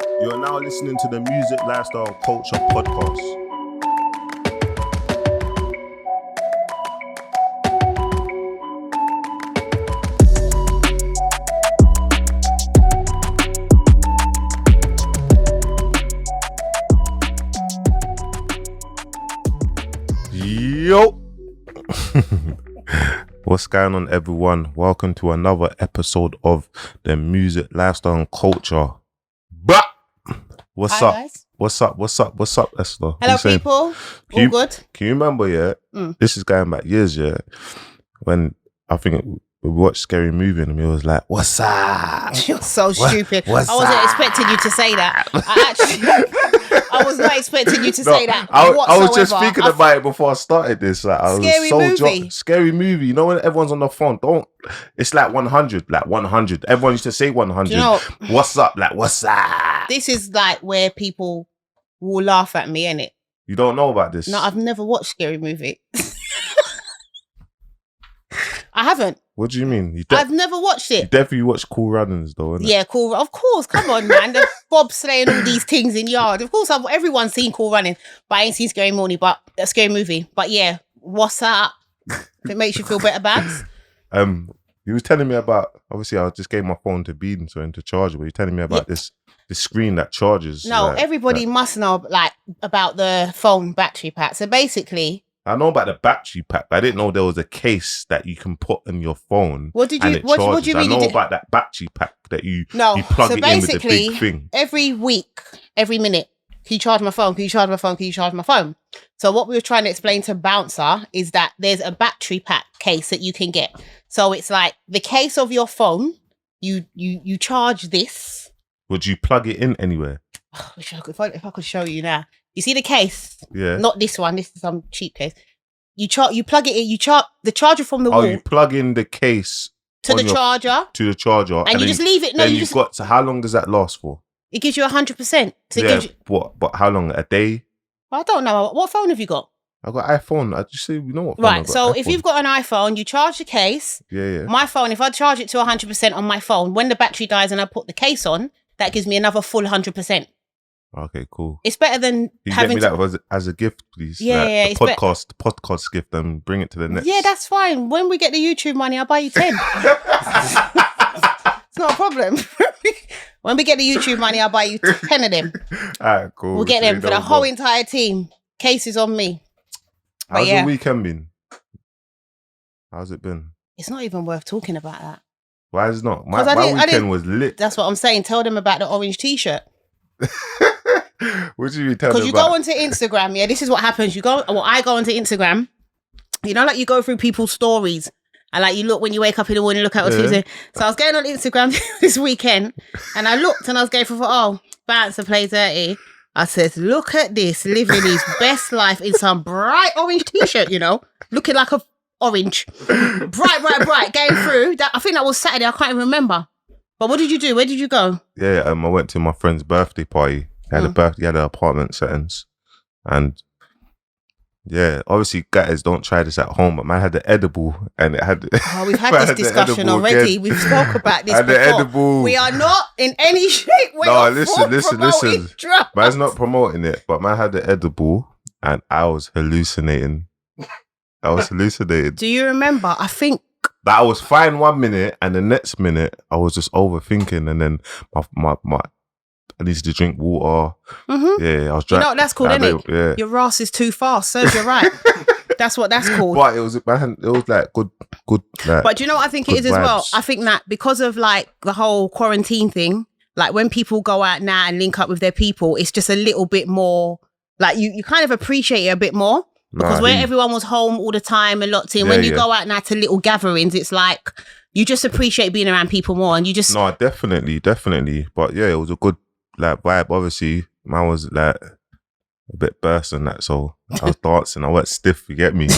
You are now listening to the Music Lifestyle Culture Podcast. Yo! What's going on, everyone? Welcome to another episode of the Music Lifestyle and Culture. Bah! What's Hi, up? guys. What's up, Esther? Hello, people. All good? Can you remember, this is going back years, when I think we watched Scary Movie and we was like, what's up? You're so stupid. I what's wasn't up? expecting you to say that. I was not expecting you to say that. I was just whatsoever. thinking about it before I started this. Like, I Scary was so Movie. Scary Movie. You know when everyone's on the phone, it's like 100, like 100. Everyone used to say 100. Do you know, what's up? Like, what's up? this is like where people will laugh at me, innit? You don't know about this? No, I've never watched Scary Movie. I haven't. What do you mean? I've never watched You it. definitely watch Cool Runnings though, innit? Yeah, cool. Of course. Come on, man. The bobsleigh and all these things in yard. Of course, everyone's seen Cool Running, but I ain't seen Scary Movie. But yeah, what's up? If it makes you feel better, Babs. You was telling me about, obviously I just gave my phone to Bean so into charge, but you're telling me about this screen that charges. No, everybody must know about the phone battery pack. So basically, I know about the battery pack, but I didn't know there was a case that you can put in your phone. What do you mean? I know about that battery pack that you plug it in with the big thing. Every week, every minute, can you charge my phone? Can you charge my phone? Can you charge my phone? So what we were trying to explain to Bouncer is that there's a battery pack case that you can get. So it's like the case of your phone. You charge this. Would you plug it in anywhere? Oh, if I could show you now. You see the case? Yeah. Not this one. This is some cheap case. You plug it in. You charge the charger from the wall. Oh, you plug in the case to the charger, and you just leave it. No, then you've got. So how long does that last for? It gives you 100%. So yeah. What? But how long? A day? I don't know. What phone have you got? I got iPhone. I just say you know what phone Right. I got, So iPhone. if you've got an iPhone, you charge the case. Yeah. My phone, if I charge it to 100% on my phone, when the battery dies and I put the case on, that gives me another full 100%. Okay, cool. It's better than you having get me that as a gift, please. Yeah, like, yeah. the podcast gift, and bring it to the next. Yeah, that's fine. When we get the YouTube money, I'll buy you 10. It's not a problem. When we get the YouTube money, I'll buy you 10 of them. Alright, cool. We'll get them for the whole entire team. Cases on me. How's your weekend been? How's it been? It's not even worth talking about that. Why is it not? My weekend was lit. That's what I'm saying. Tell them about the orange t-shirt. What do you tell them about? Because you go onto Instagram, yeah, this is what happens. I go onto Instagram, you know, like you go through people's stories and like you look when you wake up in the morning, look at what's using. So I was going on Instagram this weekend and I looked and I was going for Bouncer Play Dirty. I said, look at this, living his best life in some bright orange t-shirt, you know, looking like a orange. Bright, going through. I think that was Saturday, I can't even remember. But what did you do? Where did you go? Yeah, I went to my friend's birthday party. He had he had an apartment settings. And yeah, obviously guys don't try this at home, but man had the edible and it had we've had this discussion already. Again. We've spoke about this and before. The edible. We are not in any shape, way, no, or listen. drugs. Man's not promoting it, but man had the edible and I was hallucinating. Do you remember? I think that I was fine 1 minute and the next minute I was just overthinking, and then my I needed to drink water. Mm-hmm. Yeah, I was drinking. You know what that's called, isn't it? Yeah. Your ass is too fast. Serves you right. That's what that's called. But it was like good. Like, but do you know what I think it is vibes. as well? I think that because of like the whole quarantine thing, like when people go out now and link up with their people, it's just a little bit more like you kind of appreciate it a bit more. Because where everyone was home all the time and locked in, when you go out now to little gatherings, it's like you just appreciate being around people more, and you just definitely. But yeah, it was a good like vibe. Obviously, man was like a bit burst and that, so I was dancing. I went stiff. You get me?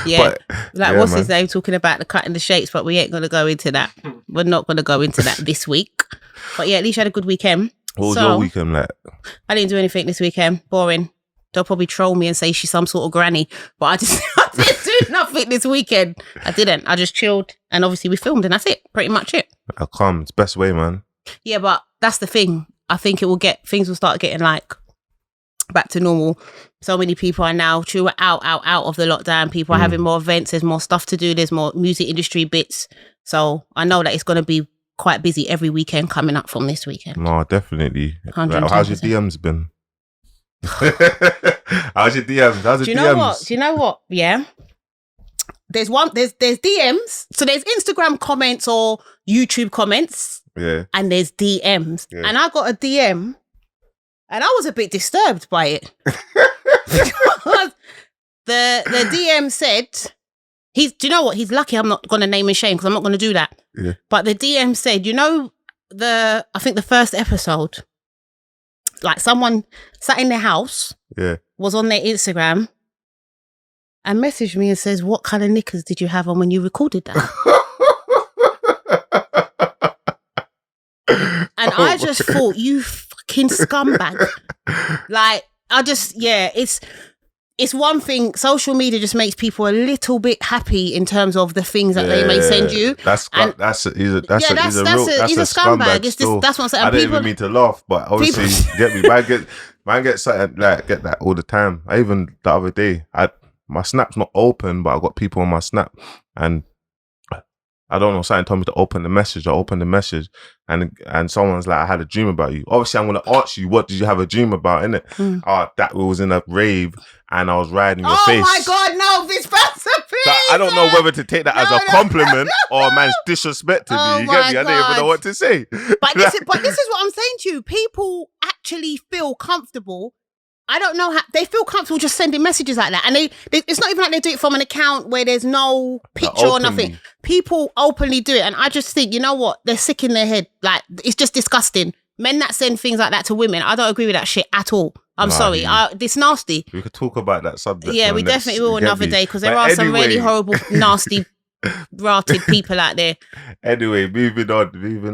Yeah. What's his name talking about the cutting the shapes? But we ain't gonna go into that. We're not gonna go into that this week. But yeah, at least you had a good weekend. What was your weekend like? I didn't do anything this weekend. Boring. They'll probably troll me and say she's some sort of granny. But I didn't do nothing this weekend. I didn't. I just chilled. And obviously we filmed and that's it. Pretty much it. It's best way, man. Yeah, but that's the thing. I think things will start getting like back to normal. So many people are now out of the lockdown. People are having more events. There's more stuff to do. There's more music industry bits. So I know that it's going to be quite busy every weekend coming up from this weekend. No, definitely. Like, 110%. how's your DMs been? How's your DMs? How's the DMs? Do you know what? Yeah. There's DMs. So there's Instagram comments or YouTube comments. Yeah. And there's DMs. Yeah. And I got a DM and I was a bit disturbed by it. Because the DM said, do you know what? He's lucky I'm not going to name and shame because I'm not going to do that. Yeah. But the DM said, I think the first episode, like someone sat in their house, was on their Instagram and messaged me and says, what kind of knickers did you have on when you recorded that? And I just thought, you fucking scumbag. Like, it's one thing. Social media just makes people a little bit happy in terms of the things that they may send you. He's a scumbag. That's what I'm saying. I didn't even mean to laugh, but obviously, get me. Man get something like get that all the time. I even the other day, my Snap's not open, but I got people on my Snap, and I don't know, something told me to open the message. I opened the message and someone's like, I had a dream about you. Obviously, I'm going to ask you, what did you have a dream about, innit? That was in a rave and I was riding your face. Oh my God, no, this person, please. So I don't know whether to take that as a compliment or a man's disrespect to me. You get me? I don't even know what to say. But this is what I'm saying to you. People actually feel comfortable. I don't know how they feel comfortable just sending messages like that, and it's not even like they do it from an account where there's no picture or nothing. People openly do it, and I just think, you know what? They're sick in their head. Like, it's just disgusting. Men that send things like that to women, I don't agree with that shit at all. I'm sorry. It's nasty. We could talk about that subject. Yeah, we definitely will another day because there are some really horrible, nasty, rotted people out there. Anyway, moving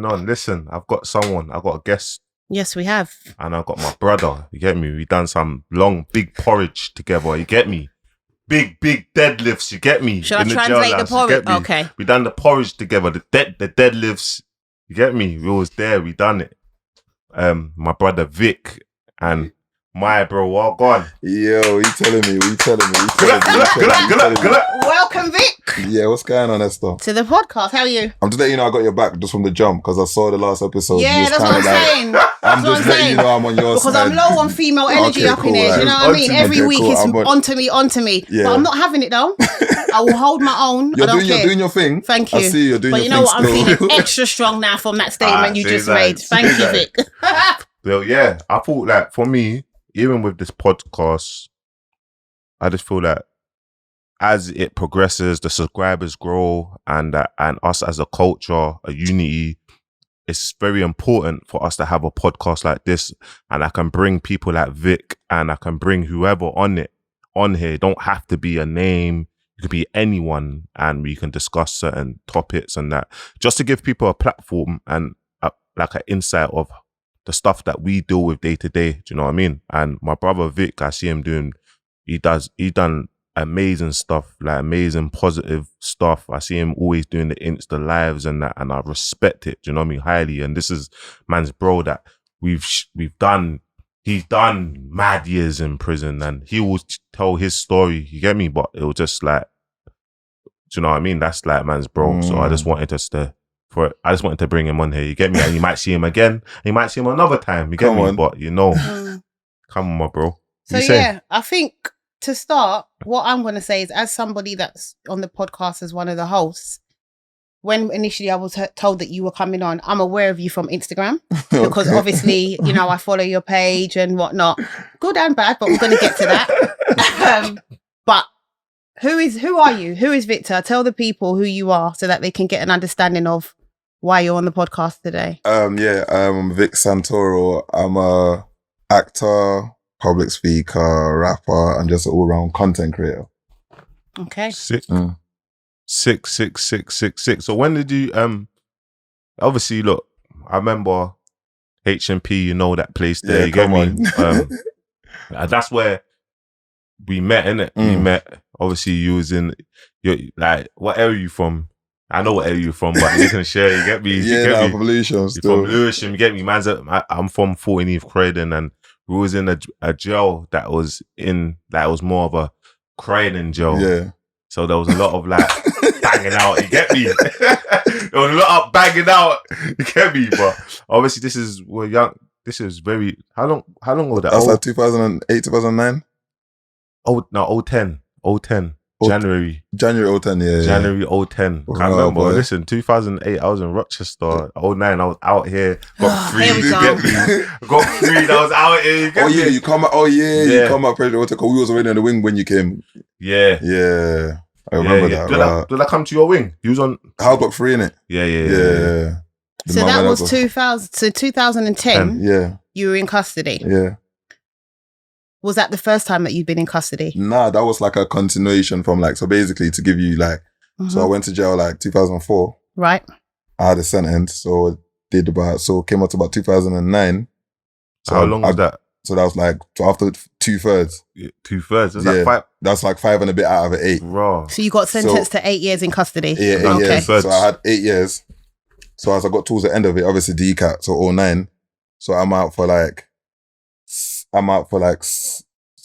on. Listen, I've got a guest. Yes, we have. And I've got my brother. You get me? We done some long, big porridge together. You get me? Big deadlifts. You get me? Should I translate the porridge? Okay. We done the porridge together. The deadlifts. You get me? We was there. We done it. My brother Vic and my bro, what gone? Yo, you telling me? Welcome, Vic. Yeah, what's going on, Esther? To the podcast. How are you? I'm just letting you know I got your back just from the jump because I saw the last episode. Yeah, that's what I'm saying. I'm just letting you know I'm on your because side. I'm low on female energy up in here. You know what I mean? Every week it's onto me. Yeah. But I'm not having it though. I will hold my own. You're doing your thing. Thank you. I see you're doing your thing. But you know what? I'm feeling extra strong now from that statement you just made. Thank you, Vic. Well, yeah, I thought like for me, even with this podcast, I just feel like as it progresses, the subscribers grow, and us as a culture, a unity, it's very important for us to have a podcast like this, and I can bring people like Vic, and I can bring whoever on here. It don't have to be a name. It could be anyone, and we can discuss certain topics and that, just to give people a platform and like an insight of the stuff that we deal with day to day. Do you know what I mean? And my brother Vic, I see him he done amazing stuff, like amazing positive stuff. I see him always doing the Insta lives and that, and I respect it. Do you know what I mean? Highly. And this is man's bro that he's done mad years in prison, and he will tell his story. You get me? But it was just like, do you know what I mean? That's like man's bro. So I just wanted to bring him on here. You get me? And you might see him again. You might see him another time. You get me? But you know, come on, my bro. So yeah, I think to start, what I'm going to say is, as somebody that's on the podcast as one of the hosts, when initially I was told that you were coming on, I'm aware of you from Instagram because obviously, you know, I follow your page and whatnot. Good and bad, but we're going to get to that. But who are you? Who is Victor? Tell the people who you are so that they can get an understanding of why you're on the podcast today. I'm Vic Santoro. I'm a actor, public speaker, rapper, and just an all-round content creator. Okay. Sick. 66666. So when did you obviously look, I remember H&P, you know that place there, you get me? That's where we met, innit? We met. Obviously you was in like, what area are you from? I know what area you're from, but you can share. You get me? You Yeah, get nah, me? from Lewisham You're still. from Lewisham. You get me? I'm from 14 Eve Croydon, and we was in a jail that was it was more of a Croydon jail. Yeah. So there was a lot of like banging out. You get me? There was a lot of banging out. You get me? But obviously, we're young. This is very how long was that? That's like 2008, 2009? Oh, 010. 010. January. January 010, yeah. January 010. Oh, Can't remember. boy. Listen, 2008, I was in Rochester. 09, I was out here. Got free. Here we You go. get me? Got free. I was out here. You get Oh, me? yeah, you come out. Oh, yeah, Yeah. you come out. We was already in the wing when you came. Yeah. Yeah. I remember that. Right. Did I come to your wing? You was on House Block 3, innit? Yeah. Yeah. So that was 2000. So 2010. Yeah. You were in custody. Yeah. Was that the first time that you'd been in custody? Nah, that was like a continuation from like, so basically to give you like, so I went to jail like 2004. Right. I had a sentence, so came up to about 2009. So how long was that? So that was like, so after 2/3. 2/3. That's Yeah. like 5. That's like 5 and a bit out of 8. Raw. So you got sentenced to 8 years in custody. Yeah, 8 Okay. years. So I had 8 years. So as I got towards the end of it, obviously DCAT, so 09. So I'm out for like, so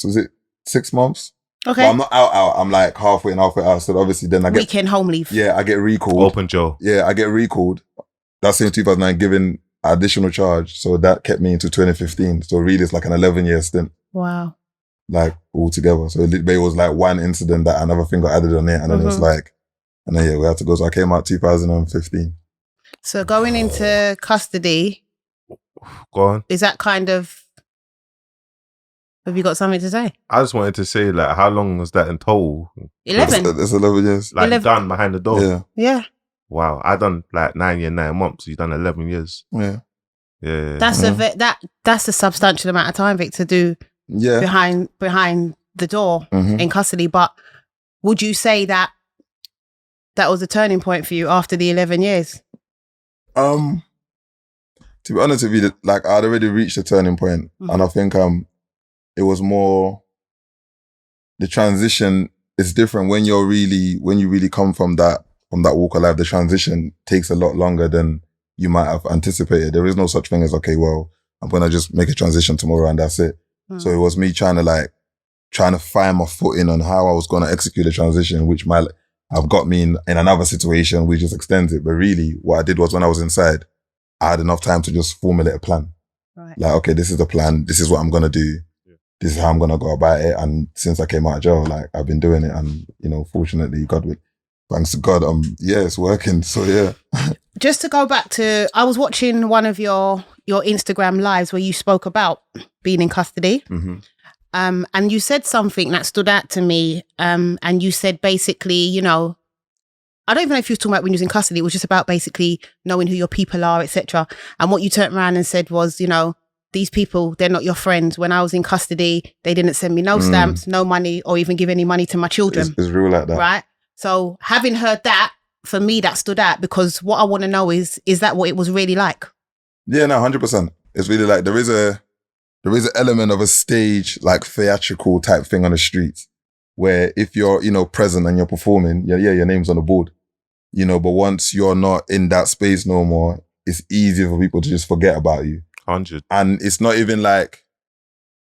is it 6 months? Okay. But I'm not out. I'm like halfway out. So obviously then I get, Weekend home leave. yeah, I get recalled. Open jail. Yeah, I get recalled. That's in 2009, given additional charge. So that kept me into 2015. So really it's like an 11-year stint, Wow. like altogether. So it was like one incident that another thing got added on it. And then it was like, and then we had to go. So I came out 2015. So going into custody, Go on. is that kind of, have you got something to say? I just wanted to say, like, how long was that in total? 11. It's 11 years. Like, 11. done behind the door? Yeah. Yeah. Wow. I done like 9 years, 9 months. You done 11 years. Yeah. Yeah. That's a substantial amount of time, Vic, to do Yeah. behind the door Mhm. in custody. But would you say that was a turning point for you after the 11 years? To be honest with you, like I'd already reached a turning point, and I think it was more the transition is different when you really come from that walk of life. The transition takes a lot longer than you might have anticipated. There is no such thing as, okay, well, I'm gonna just make a transition tomorrow and that's it. So it was me trying to find my footing on how I was gonna execute the transition, which might have got me in another situation which just extends it. But really what I did was, when I was inside, I had enough time to just formulate a plan. Right. Like, okay, this is the plan. This is what I'm going to do. Yeah. This is how I'm going to go about it. And since I came out of jail, like I've been doing it. And, fortunately, thanks to God, it's working. So yeah. Just to go back to, I was watching one of your Instagram lives where you spoke about being in custody. Mm-hmm. And you said something that stood out to me. And you said basically, I don't even know if you was talking about when you was in custody. It was just about basically knowing who your people are, etc. And what you turned around and said was, these people, they're not your friends. When I was in custody, they didn't send me no stamps, no money, or even give any money to my children. It's real like that. Right? So having heard that, for me, that stood out, because what I want to know is that what it was really like? Yeah, no, 100%. It's really like, there is an element of a stage, like theatrical type thing on the streets, where if you're, present and you're performing, your name's on the board, but once you're not in that space no more, it's easy for people to just forget about you. 100. And it's not even like,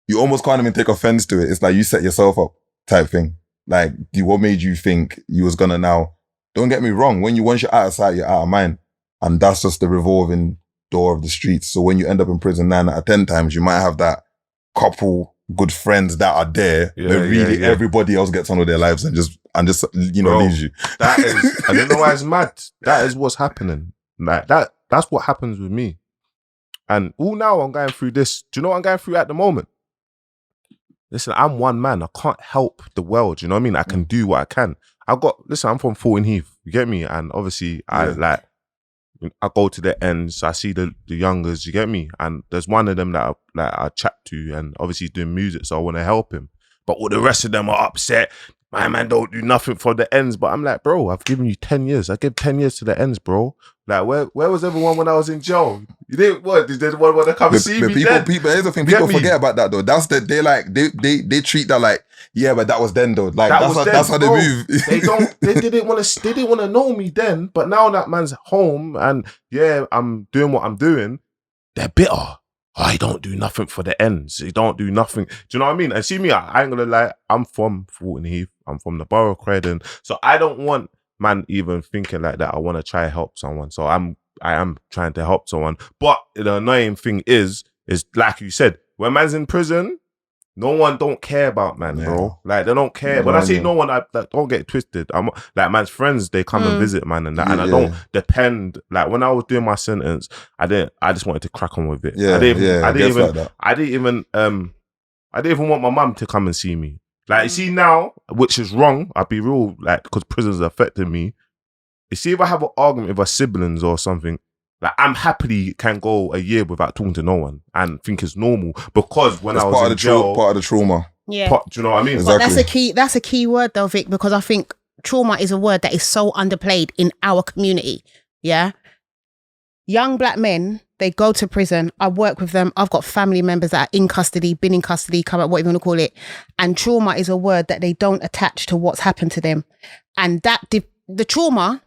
you almost can't even take offense to it. It's like you set yourself up type thing. Like, what made you think you was gonna now? Don't get me wrong. Once you're out of sight, you're out of mind. And that's just the revolving door of the streets. So when you end up in prison 9 out of 10 times, you might have that couple good friends that are there, but really everybody else gets on with their lives and just Bro, leaves you. That is, I don't know why it's mad. That is what's happening. Like that's what happens with me. And all now I'm going through this. Do you know what I'm going through at the moment? Listen, I'm one man. I can't help the world. You know what I mean? I can do what I can. I'm from 14 Heath. You get me? And obviously I go to the ends. I see the youngers. You get me? And there's one of them that I chat to, and obviously he's doing music, so I want to help him. But all the rest of them are upset. My man don't do nothing for the ends. But I'm like, bro, I've given you 10 years. I give 10 years to the ends, bro. Like, where was everyone when I was in jail? You didn't what? Did they want to come and see me? People, here's the thing. People forget about that though. That's the they treat that like, yeah, but that was then though. Like that's how they move. They didn't want to know me then. But now that man's home and yeah, I'm doing what I'm doing. They're bitter. I don't do nothing for the ends. They don't do nothing. Do you know what I mean? And see me, I ain't gonna lie. I'm from Fulton Heath. I'm from the borough of Croydon. So I don't want man even thinking like that. I want to try to help someone. So I am trying to help someone. But the annoying thing is like you said, when man's in prison, no one don't care about man, bro. Like they don't care. When I say no one, I don't get it twisted. I'm like man's friends. They come and visit man and that, and I don't depend. Like when I was doing my sentence, I just wanted to crack on with it. I didn't even want my mum to come and see me. Like you see now, which is wrong. I'll be real, like because prison's affecting me. You see, if I have an argument with our siblings or something, like I'm happily can go a year without talking to no one and think it's normal because when I was in jail, part of the trauma. Yeah, do you know what I mean? Exactly. But that's a key word though, Vic, because I think trauma is a word that is so underplayed in our community. Yeah, young black men, they go to prison. I work with them. I've got family members that are in custody, been in custody, come up, whatever you want to call it. And trauma is a word that they don't attach to what's happened to them, and that the trauma.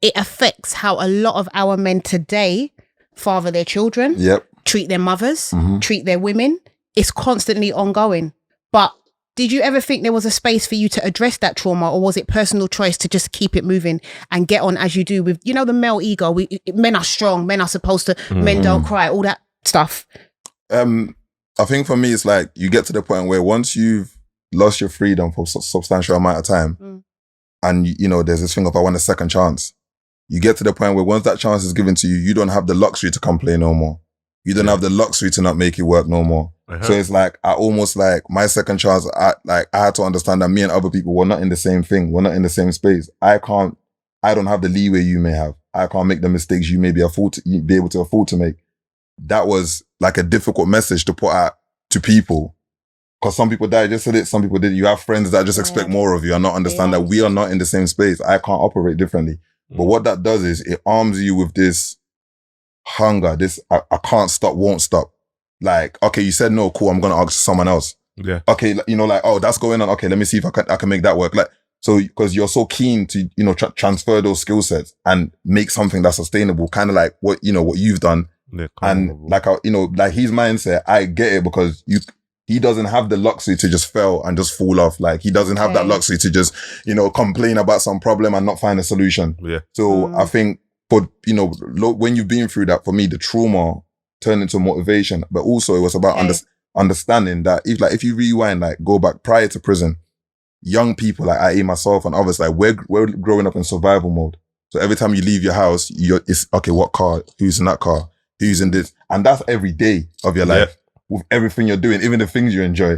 It affects how a lot of our men today father their children, treat their mothers, treat their women. It's constantly ongoing. But did you ever think there was a space for you to address that trauma, or was it personal choice to just keep it moving and get on as you do with, the male ego? Men are strong, men are supposed to, men don't cry, all that stuff. I think for me, it's like you get to the point where once you've lost your freedom for a substantial amount of time, and there's this thing of I want a second chance. You get to the point where once that chance is given to you, you don't have the luxury to complain no more. You don't have the luxury to not make it work no more. So it's like, I almost like my second chance, I had to understand that me and other people were not in the same thing. We're not in the same space. I don't have the leeway you may have. I can't make the mistakes you may be able to afford to make. That was like a difficult message to put out to people. Because some people died, just said it, some people did. You have friends that just expect more of you and not understand that we are not in the same space. I can't operate differently. But what that does is it arms you with this hunger, this I can't stop, won't stop. Like, okay, you said no, cool, I'm going to ask someone else. Yeah. Okay, like, oh, that's going on. Okay, let me see if I can make that work. Like, so, because you're so keen to, transfer those skill sets and make something that's sustainable, kind of like what you've done. Yeah, and like, like his mindset, I get it because he doesn't have the luxury to just fail and just fall off. Like he doesn't have that luxury to just, complain about some problem and not find a solution. Yeah. So I think for, when you've been through that, for me, the trauma turned into motivation, but also it was about understanding that if you rewind, like go back prior to prison, young people, like I, myself and others, like we're growing up in survival mode. So every time you leave your house, it's okay, what car? Who's in that car? Who's in this? And that's every day of your life. With everything you're doing, even the things you enjoy.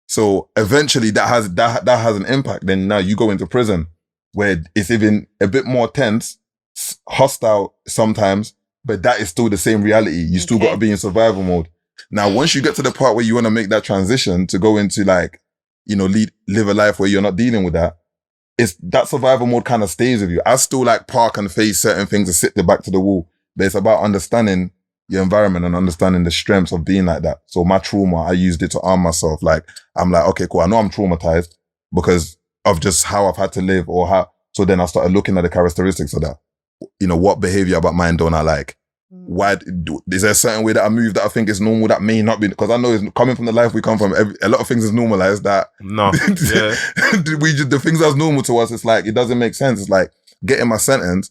So eventually that has an impact. Then now you go into prison where it's even a bit more tense, hostile sometimes, but that is still the same reality. You still got to be in survival mode. Now, once you get to the part where you want to make that transition to go into like, live a life where you're not dealing with that, it's that survival mode kind of stays with you. I still like park and face certain things and sit the back to the wall, but it's about understanding your environment and understanding the strengths of being like that. So my trauma, I used it to arm myself. Like, I'm like, okay, cool. I know I'm traumatized because of just how I've had to live or how. So then I started looking at the characteristics of that. What behavior about mine don't I like? Why is there a certain way that I move that I think is normal that may not be? Because I know it's coming from the life we come from. A lot of things is normalized that. No, the things that's normal to us, it's like, it doesn't make sense. It's like getting my sentence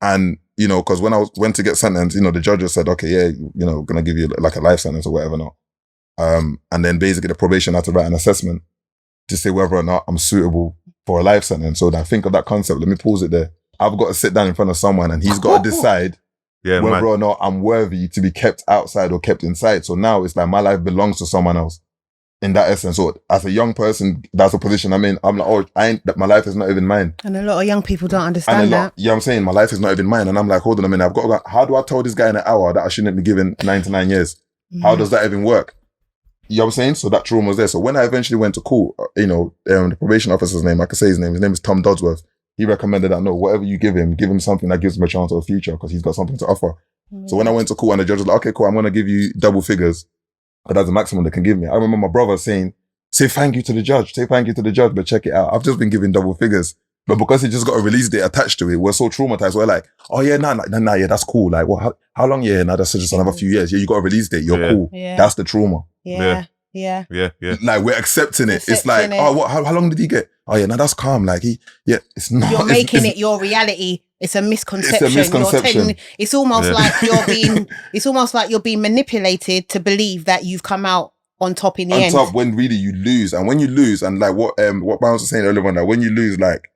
and, because when I went to get sentenced, the judge just said, okay, yeah, going to give you like a life sentence or whatever not. And then basically the probation had to write an assessment to say whether or not I'm suitable for a life sentence. So now think of that concept. Let me pause it there. I've got to sit down in front of someone and he's got to decide whether or not I'm worthy to be kept outside or kept inside. So now it's like my life belongs to someone else in that essence. So as a young person, that's a position I'm in. I'm like, my life is not even mine. And a lot of young people don't understand that. Yeah, I'm saying my life is not even mine. And I'm like, hold on a minute. How do I tell this guy in an hour that I shouldn't be given 99 years? How does that even work? You know what I'm saying? So that trauma was there. So when I eventually went to court, the probation officer's name, I can say his name is Tom Dodsworth. he recommended that, no, whatever you give him something that gives him a chance of a future because he's got something to offer. So when I went to court and the judge was like, okay, cool, I'm going to give you double figures. But that's the maximum they can give me. I remember my brother saying, say thank you to the judge, but check it out. I've just been given double figures. But because he just got a release date attached to it, we're so traumatized. We're like, oh yeah, nah, yeah, that's cool. Like, well, how long? Yeah, nah, that's just another few years. Yeah, you got a release date. You're cool. Yeah. That's the trauma. Yeah. Like we're accepting it. It's like, oh, what? How long did he get? Oh yeah, now that's calm. Like it's not. You're making it your reality. It's a misconception. It's a misconception. It's almost like you're being. It's almost like you're being manipulated to believe that you've come out on top in the end. On top when really you lose, and when you lose, and like what Bounce was saying earlier on, that when you lose, like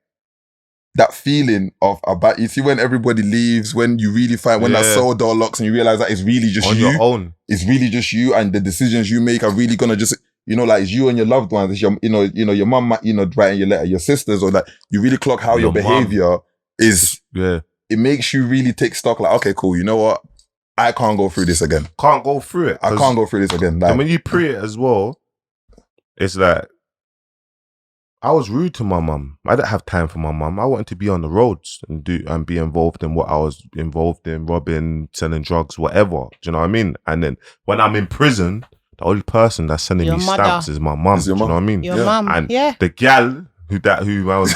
that feeling of about, you see when everybody leaves, when you really find when that soul door locks and you realize that it's really just on you. your own. It's really just you, and the decisions you make are really gonna just, like it's you and your loved ones. It's your, your mum might, writing your letter, your sisters, or that you really clock how your behavior is. Yeah. It makes you really take stock. Like, okay, cool. You know what? I can't go through this again. Can't go through it. I can't go through this again. Like, and when you pre it as well, it's like, I was rude to my mum. I didn't have time for my mum. I wanted to be on the roads and be involved in what I was involved in, robbing, selling drugs, whatever. Do you know what I mean? And then when I'm in prison, the only person that's sending me stamps is my mum. Do you know what I mean? Your mum. And the gal who I was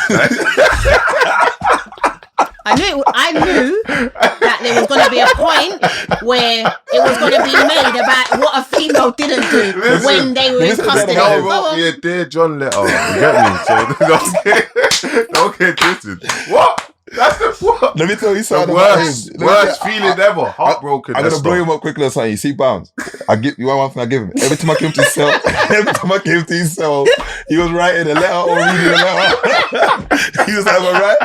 I knew that there was going to be a point where it was going to be made about what a female didn't do when they were in custody. They wrote me a Dear John letter. You get me? So don't get twisted. What? That's the what? Let me tell you something. The worst feeling ever. Heartbroken. I'm gonna blow him up quickly or something. You see, Bounce. You want one thing I give him? Every time I came to his cell, he was writing a letter or reading a letter. He was like, right?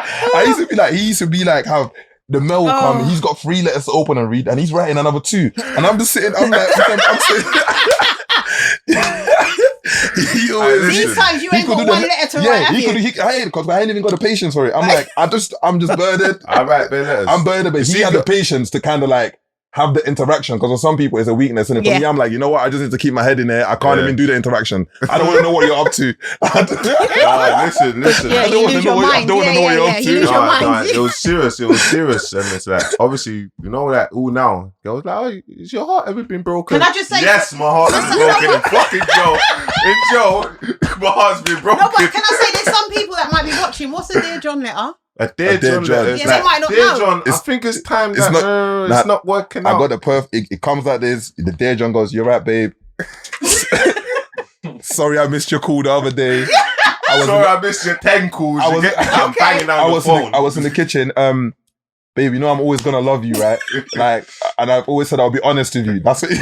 He used to be like, have the mail will come. He's got 3 letters to open and read, and he's writing another 2. And I'm just sitting. I'm like, I'm sitting. These times you ain't got one letter to write. I ain't, because I ain't even got the patience for it. I'm like, I'm just burdened. I write bare letters. I'm burdened, but he had the patience to kind of like have the interaction, because for some people it's a weakness, and for me, I'm like, you know what? I just need to keep my head in there. I can't even do the interaction. I don't want to know what you're up to. Listen. I don't want to know what you're up to. It was serious, and it's like, obviously, you know that all now. Girls like, oh, is your heart ever been broken? Can I just say, yes, my heart is broken. In Joe, my heart's been broken. No, but can I say, there's some people that might be watching. What's a Dear John letter? A Dear John letter. Yeah, they might not know. John, I think it's time it's not working out. I got the perfect. It comes like this. The Dear John goes, "You're right, babe. Sorry, I missed your call the other day. I missed your 10 calls. I'm banging out the phone. I was in the kitchen. Babe, you know I'm always gonna love you, right? Like, and I've always said I'll be honest with you. That's what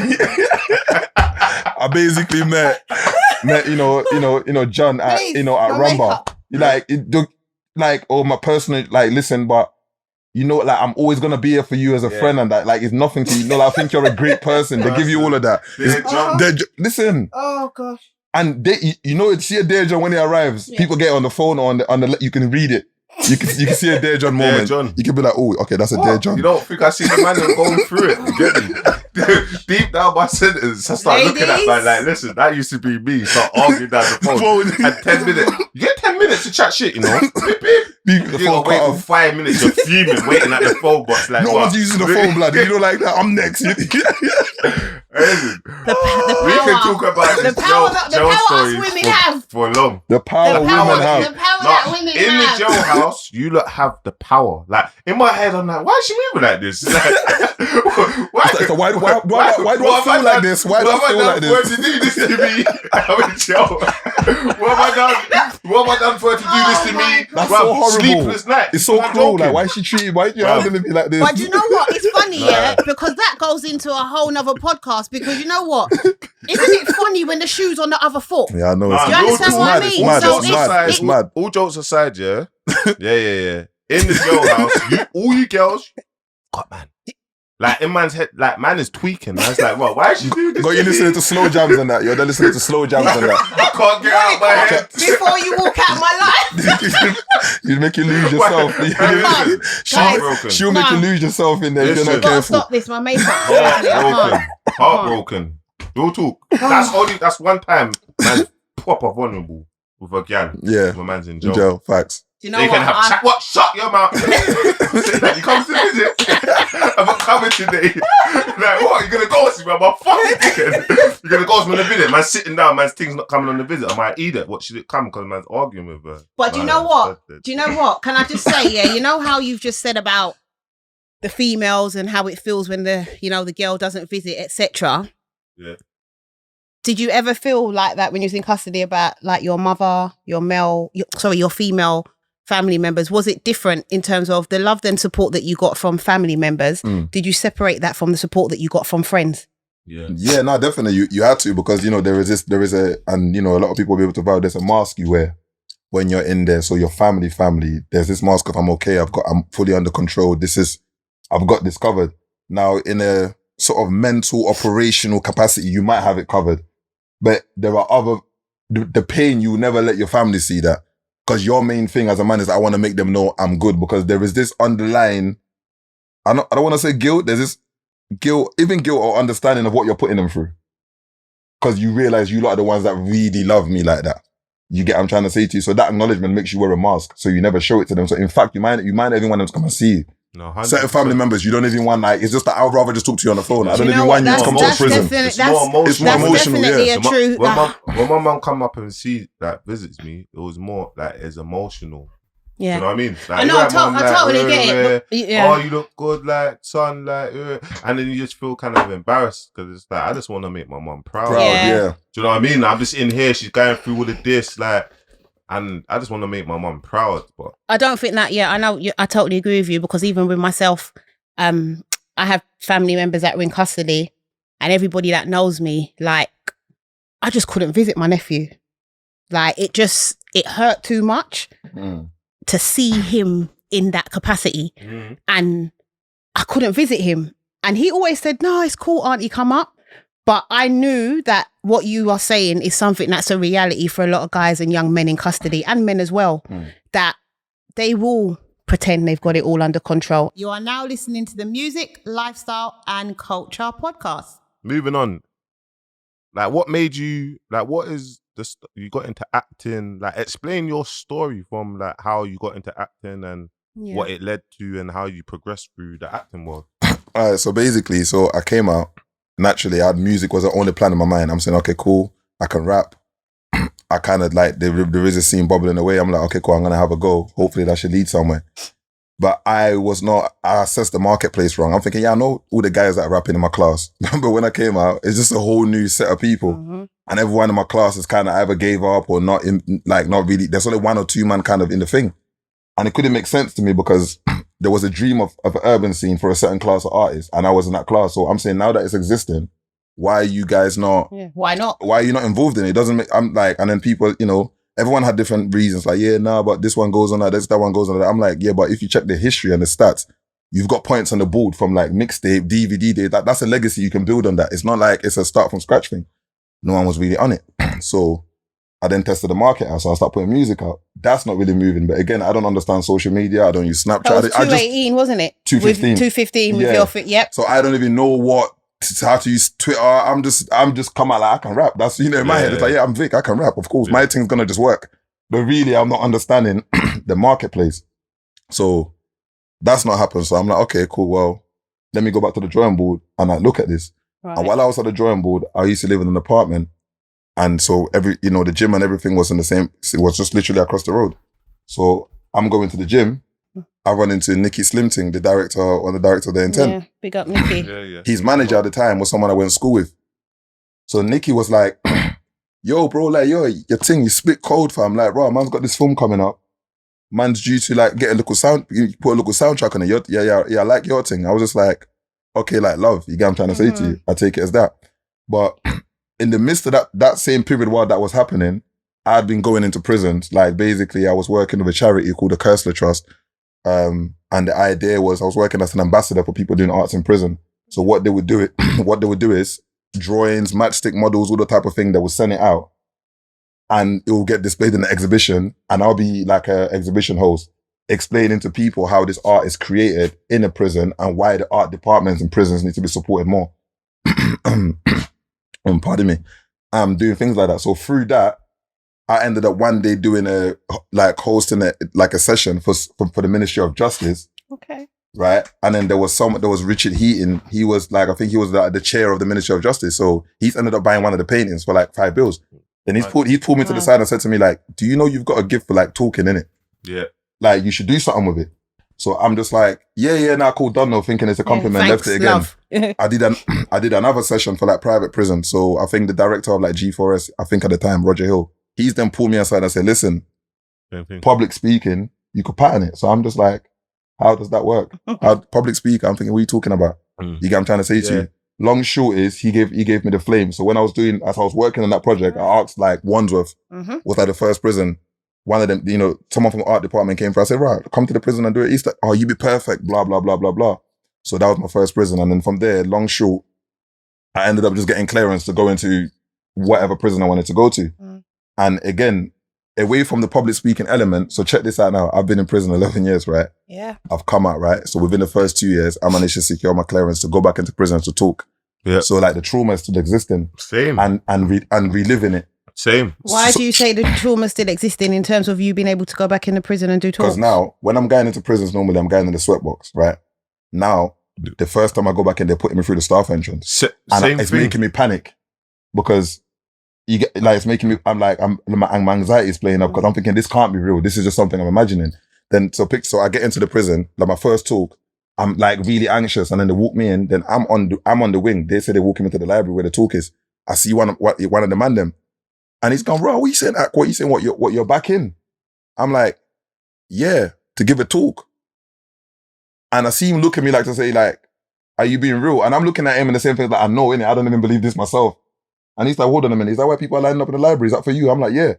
I basically met John at at Rumba. Like, oh, my personal, like, listen, but like, I'm always gonna be here for you as a friend, and that, like, it's nothing to you. Like, I think you're a great person. They give you all of that. Listen. Oh gosh. And they, see a Dear John when it arrives. People get on the phone or on the you can read it. You can see a Dear John moment. John. You can be like, oh, okay, that's a Dear John. You don't think I see the man going through it? You get me? Deep down my sentence, I start looking at man like, listen, that used to be me. Start arguing down the phone. And 10 minutes. You get 10 minutes to chat shit, you know? Beep, beep. You gotta wait for 5 minutes. You're fuming, waiting at the phone box. Like, no one's using the phone, blood. You don't like that. I'm next. We can talk about the power us women have for long. The power women have. The power that women have. In the jailhouse, you lot have the power. Like, in my head, I'm like, why is she moving like this? Like, why do I feel like this? Why do I feel like this? What have I done for her to do this to me? I'm in jail. What have I done for her to do this to me? That's so horrible. Sleepless night. It's so cruel. Like, why is she treating? Why are you handling me like this? But you know what? It's funny, because that goes into a whole nother podcast. Because you know what? Isn't it funny when the shoe's on the other foot? Yeah, I know. Do you understand what I mean? It's mad. All jokes aside, yeah. Yeah. In the jailhouse, all you girls, God, man. Like, in man's head, like, man is tweaking. Man's like, well, why is she doing this? You're listening to slow jams and that. You're listening to slow jams and that. I can't get out of my head. Before you walk out my life. You make you lose yourself. She'll make you lose yourself in there if you're not careful. Stop this, my makeup. Heartbroken. Real talk. That's one time man's proper vulnerable with a gal. Yeah. When man's in jail. Facts. Do you know They what? can have chat. What? Shut your mouth. You come to visit. I'm not coming today. Like, what? You're gonna ghost me, man? I'm fucking dickhead. You're gonna ghost me on the visit. Man's sitting down. Man's thing's not coming on the visit. I might eat it. What should it come? Because man's arguing with her. But do you know what? Do you know what? Can I just say, yeah, you know how you've just said about the females and how it feels when the girl doesn't visit, etc. Yeah. Did you ever feel like that when you was in custody about like your mother, your female family members? Was it different in terms of the love and support that you got from family members? Did you separate that from the support that you got from friends? Yeah, no, definitely. You had to, because there is a lot of people will be able to vouch, there's a mask you wear when you're in there. So your family, there's this mask of I'm okay, I'm fully under control. I've got this covered. Now in a sort of mental operational capacity, you might have it covered. But there are the pain, you never let your family see that. Because your main thing as a man is, I want to make them know I'm good. Because there is this underlying, I don't want to say guilt, there's this guilt or understanding of what you're putting them through. Because you realize you lot are the ones that really love me like that. You get what I'm trying to say to you? So that acknowledgement makes you wear a mask. So you never show it to them. So in fact, you might even want them to come and see you. No, 100%. Certain family members, you don't even want, like, it's just that I would rather just talk to you on the phone. I don't even want you to come to a prison. It's more emotional. Definitely a true. When my mum come up and visits me, it was more like it's emotional. Yeah. You know what I mean? Like, I know, I totally get it. Yeah. Oh, you look good, like, son, like, and then you just feel kind of embarrassed because it's like, I just want to make my mum proud. Yeah. Do you know what I mean? I'm just in here, she's going through all of this, like, and I just want to make my mum proud. But I don't think that, I know, I totally agree with you, because even with myself, I have family members that are in custody, and everybody that knows me, like, I just couldn't visit my nephew. Like, it hurt too much to see him in that capacity, and I couldn't visit him. And he always said, no, it's cool, auntie, come up. But I knew that what you are saying is something that's a reality for a lot of guys and young men in custody, and men as well, that they will pretend they've got it all under control. You are now listening to the Music, Lifestyle and Culture podcast. Moving on. Like, what made you, like, what is you got into acting? Like, explain your story from, like, how you got into acting and what it led to and how you progressed through the acting world. All right, so basically, I came out. Naturally, music was the only plan in my mind. I'm saying, okay, cool, I can rap. I kind of like, there is a scene bubbling away. I'm like, okay, cool, I'm going to have a go. Hopefully that should lead somewhere. But I assessed the marketplace wrong. I'm thinking, I know all the guys that are rapping in my class. But when I came out, it's just a whole new set of people. And everyone in my class has kind of either gave up or not really. There's only one or two man kind of in the thing. And it couldn't make sense to me because there was a dream of an urban scene for a certain class of artists, and I was in that class. So I'm saying, now that it's existing, why are you guys not? Yeah. Why not? Why are you not involved in it? It doesn't make. I'm like, and then people, everyone had different reasons. Like, but this one goes on that one goes on that. I'm like, yeah, but if you check the history and the stats, you've got points on the board from like mixtape, DVD days. That's a legacy you can build on that. It's not like it's a start from scratch thing. No one was really on it. So I then tested the market out, so I started putting music out. That's not really moving. But again, I don't understand social media. I don't use Snapchat. That was 218, wasn't it? 215. 215 with your fit. Yep. So I don't even know how to use Twitter. I'm just come out like, I can rap. That's, in my head, it's like, I'm Vic, I can rap. Of course, my thing's going to just work. But really, I'm not understanding the marketplace. So that's not happened. So I'm like, okay, cool. Well, let me go back to the drawing board and I look at this. Right. And while I was at the drawing board, I used to live in an apartment. And so the gym and everything was in the same, it was just literally across the road. So I'm going to the gym. I run into Nicky Slimting, the director of the Intent. Yeah, big up Nicky. His manager at the time was someone I went to school with. So Nicky was like, yo, bro, like, your thing, you spit cold, fam. Like, bro, man's got this film coming up. Man's due to like get a little put a little soundtrack on it. Yeah, I like your thing. I was just like, okay, like, love, you get what I'm trying to say to you. I take it as that. But in the midst of that same period while that was happening, I'd been going into prisons. Like, basically, I was working with a charity called the Kersler Trust. And the idea was I was working as an ambassador for people doing arts in prison. So what they would do is drawings, matchstick models, all the type of thing, they would send it out. And it will get displayed in the exhibition. And I'll be like an exhibition host, explaining to people how this art is created in a prison and why the art departments in prisons need to be supported more. Pardon me. I'm doing things like that. So through that, I ended up one day doing hosting a session for the Ministry of Justice. Okay. Right. And then there was Richard Heaton. He was I think he was the chair of the Ministry of Justice. So he's ended up buying one of the paintings for like £5. Then he pulled me to the side and said to me, like, do you know you've got a gift for like talking, innit? Yeah. Like, you should do something with it. So I'm just like, cool, done though, thinking it's a compliment, thanks, left it again. love. I did another session for like private prison. So I think the director of like G4S, I think at the time, Roger Hill, he's then pulled me aside and said, listen, public speaking, you could pattern it. So I'm just like, how does that work? Public speaker, I'm thinking, what are you talking about? You get what I'm trying to say to you? Long short is, he gave me the flame. So when as I was working on that project, I asked like Wandsworth, was like the first prison. One of them, someone from the art department came for. I said, right, come to the prison and do it. He's like, oh, you be perfect, blah, blah, blah, blah, blah. So that was my first prison. And then from there, long short, I ended up just getting clearance to go into whatever prison I wanted to go to. And again, away from the public speaking element. So check this out now. I've been in prison 11 years, right? Yeah. I've come out, right? So within the first 2 years, I managed to secure my clearance to go back into prison to talk. Yeah. So like the trauma is still existing. Same. And reliving it. Same. Why do you say the trauma still existing in terms of you being able to go back into prison and do talks? Because now, when I'm going into prisons, normally I'm going in the sweatbox, right? Now, the first time I go back in, they're putting me through the staff entrance. It's making me panic because you get like, it's making me, my anxiety is playing up because I'm thinking this can't be real. This is just something I'm imagining. Then, so I get into the prison, like my first talk, I'm like really anxious, and then they walk me in, then I'm on the wing. They say they're walking into the library where the talk is. I see one of the man them. And he's gone, bro, what you saying? What you saying? What you're back in? I'm like, yeah, to give a talk. And I see him look at me like to say, like, are you being real? And I'm looking at him in the same thing, like, I know, innit? I don't even believe this myself. And he's like, hold on a minute. He's like, why people are lining up in the library? Is that for you? I'm like, yeah.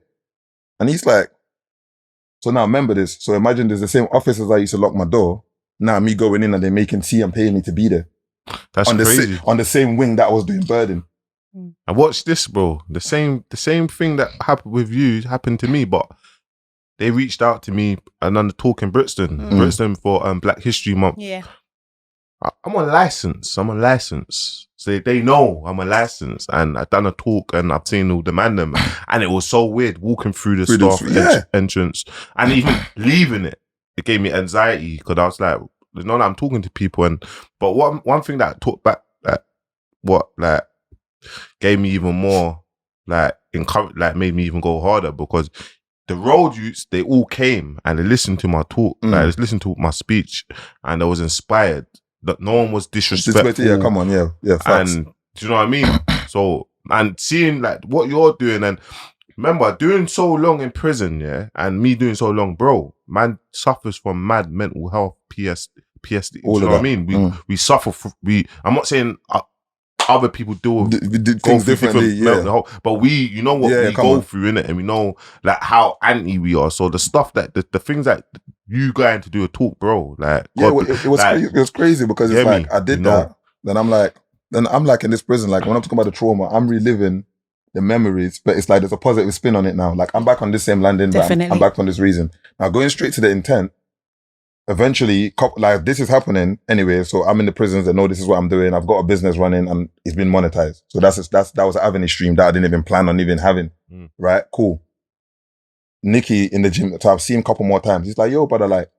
And he's like, so now remember this. So imagine there's the same officers I used to lock my door. Now me going in and they're making tea and paying me to be there. That's crazy. On the same wing that I was doing burden. And watch this, bro. The same thing that happened with you happened to me, but they reached out to me and done the talk in Brixton for Black History Month. Yeah. I'm on license. So they know I'm a license, and I've done a talk and I've seen all the man them, and it was so weird walking through the staff entrance and even leaving it. It gave me anxiety because I was like, I'm talking to people, but one thing that took back gave me even more made me even go harder, because the road youths, they all came and they listened to my talk, they listened to my speech, and I was inspired. That no one was disrespectful. Yeah, come on, yeah, facts. And do you know what I mean? So, and seeing like what you're doing, and remember doing so long in prison, yeah, and me doing so long, bro, man suffers from mad mental health, PSD. Do you know what I mean? We suffer. I'm not saying other people do things differently, but we, you know what we go through in it, and we know like how anti we are. So the stuff that the things that you going to do a talk, bro, like it was crazy because it's like I did that. Then I'm like in this prison, like when I'm talking about the trauma, I'm reliving the memories, but it's like there's a positive spin on it now. Like I'm back on this same landing, but I'm back on this reason. Now going straight to the intent. Eventually, like this is happening anyway. So I'm in the prisons. They know this is what I'm doing. I've got a business running and it's been monetized. So that was an avenue stream that I didn't even plan on even having. Right? Cool. Nicky in the gym, so I've seen him a couple more times. He's like, yo, brother, like,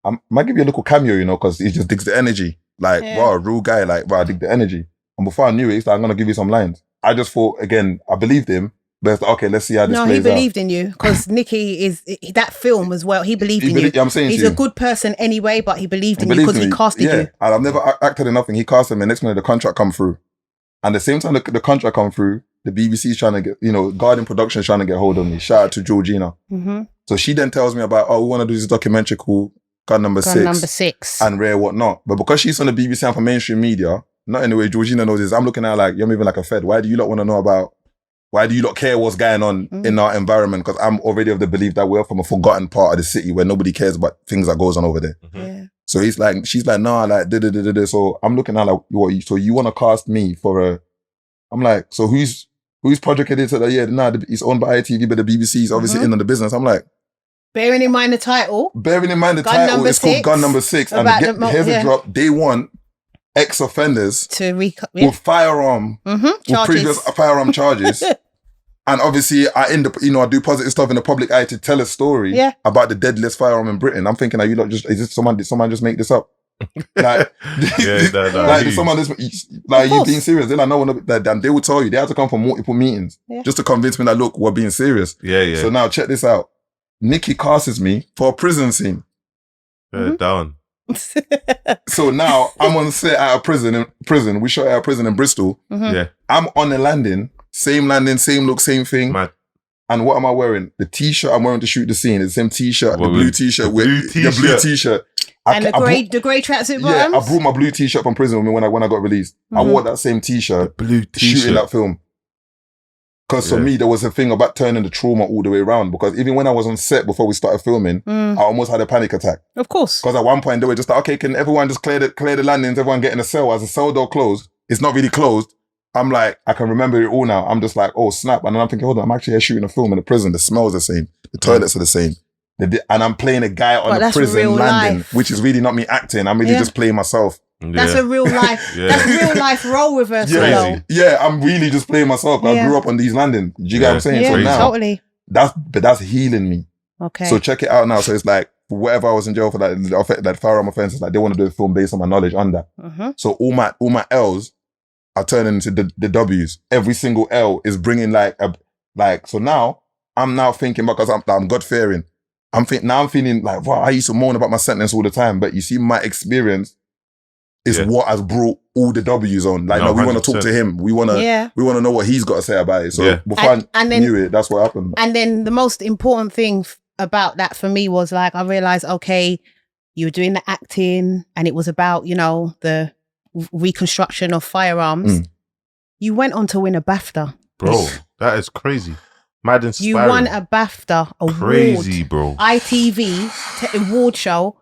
I might give you a little cameo, because he just digs the energy. Like, wow, real guy, like, wow, I dig the energy. And before I knew it, he's like, I'm going to give you some lines. I just thought, again, I believed him. But it's like, okay, let's see how this plays out. No, he believed in you, because Nicky is that film as well. He believed in you. I'm saying he's a good person anyway, but he believed in you because he casted you. And I've never acted in nothing. He casted me. Next minute, the contract come through. And the same time the contract come through, the BBC's trying to get, Guardian Productions trying to get hold of me. Shout out to Georgina. So she then tells me about, we want to do this documentary called Gun Number 6. And Rare Whatnot. But because she's on the BBC and for mainstream media, not in the way Georgina knows this, I'm looking at her like, you're moving like a Fed. Why do you not want to know about, why do you not care what's going on in our environment? Because I'm already of the belief that we're from a forgotten part of the city where nobody cares about things that goes on over there. Yeah. So she's like, nah, like, da. So I'm looking at like, so you want to cast me for I'm like, so whose project it is? So it's owned by ITV, but the BBC is obviously in on the business. I'm like, bearing in mind the title. It's called Gun Number 6. And here's a drop. They want ex-offenders with firearm, with previous firearm charges. And obviously, I do positive stuff in the public eye to tell a story about the deadliest firearm in Britain. I'm thinking, are you not just? Did someone just make this up? Like, did someone just like you being serious? They're like, no one. They will tell you. They had to come from multiple meetings just to convince me that look, we're being serious. Yeah. So now check this out. Nikki casts me for a prison scene. Down. So now I'm on set at a prison. We shot at a prison in Bristol. Yeah. I'm on the landing, same look, same thing. Mad. And what am I wearing? The t-shirt I'm wearing to shoot the scene is the same t-shirt, the blue t-shirt the blue t-shirt. And the grey tracksuit bottoms? Yeah, I brought my blue t-shirt from prison with me when I got released. I wore that same t-shirt, blue t-shirt, shooting that film. Because for me, there was a thing about turning the trauma all the way around. Because even when I was on set before we started filming, I almost had a panic attack. Of course. Because at one point they were just like, okay, can everyone just clear the landings, everyone get in a cell. As the cell door closed, it's not really closed. I'm like, I can remember it all now. I'm just like, oh, snap. And then I'm thinking, hold on, I'm actually here shooting a film in a prison. The smell's the same. The toilets are the same. And I'm playing a guy on the prison landing, which is really not me acting. I'm really just playing myself. That's a real life. That's real life role reversal. Yeah, I'm really just playing myself. I grew up on these landings. Do you get what I'm saying? So now, totally. That's healing me. Okay. So check it out now. So it's like, whatever I was in jail for that firearm offenses, like they want to do a film based on my knowledge on that. So all my L's are turning into the W's. Every single L is bringing so now I'm now thinking, because I'm God fearing. I'm feeling like, wow, I used to moan about my sentence all the time, but you see my experience is what has brought all the W's on. Like, no, we want to talk to him. We want to know what he's got to say about it. So before I knew it, that's what happened. And then the most important thing about that for me was like, I realized, okay, you were doing the acting and it was about, the reconstruction of firearms. You went on to win a BAFTA. Bro, that is crazy. Mad inspiring. You won a BAFTA award. Crazy, bro. ITV award show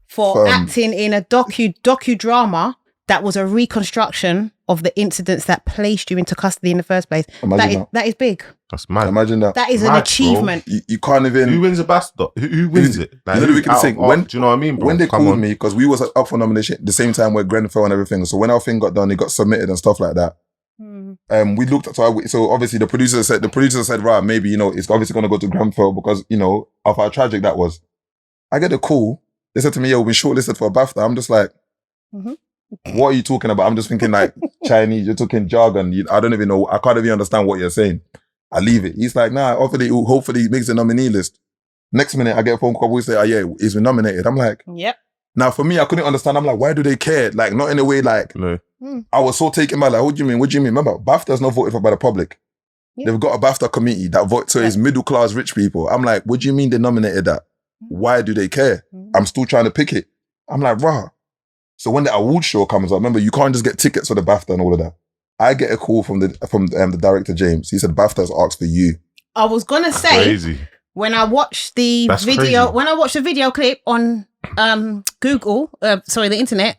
for acting in a docudrama that was a reconstruction of the incidents that placed you into custody in the first place. That is big. That's mad. Imagine that. That is an achievement. You can't even... Who wins a BAFTA? Who wins it? Like, the wicked thing. Do you know what I mean, bro? When they called me, because we was up for nomination the same time where Grenfell and everything. So when our thing got done, it got submitted and stuff like that. We looked at, so obviously the producer said, right, maybe, it's obviously going to go to Grenfell because, of how tragic that was. I get a call. They said to me, we've been shortlisted for a BAFTA. I'm just like, what are you talking about? I'm just thinking like Chinese, you're talking jargon. I don't even know. I can't even understand what you're saying. I leave it. He's like, nah, hopefully he makes the nominee list. Next minute, I get a phone call. We say, he's been nominated. I'm like, yep. Now, for me, I couldn't understand. I'm like, why do they care? Like, not in a way like, no. I was so taken by like, what do you mean? What do you mean? Remember, BAFTA's not voted for by the public. Yeah. They've got a BAFTA committee that votes, so it's middle class rich people. I'm like, what do you mean they nominated that? Why do they care? I'm still trying to pick it. I'm like, rah. So when the award show comes up, remember, you can't just get tickets for the BAFTA and all of that. I get a call from the director, James. He said, BAFTA's asked for you. I was going to say, crazy. When I watched the video clip on the internet,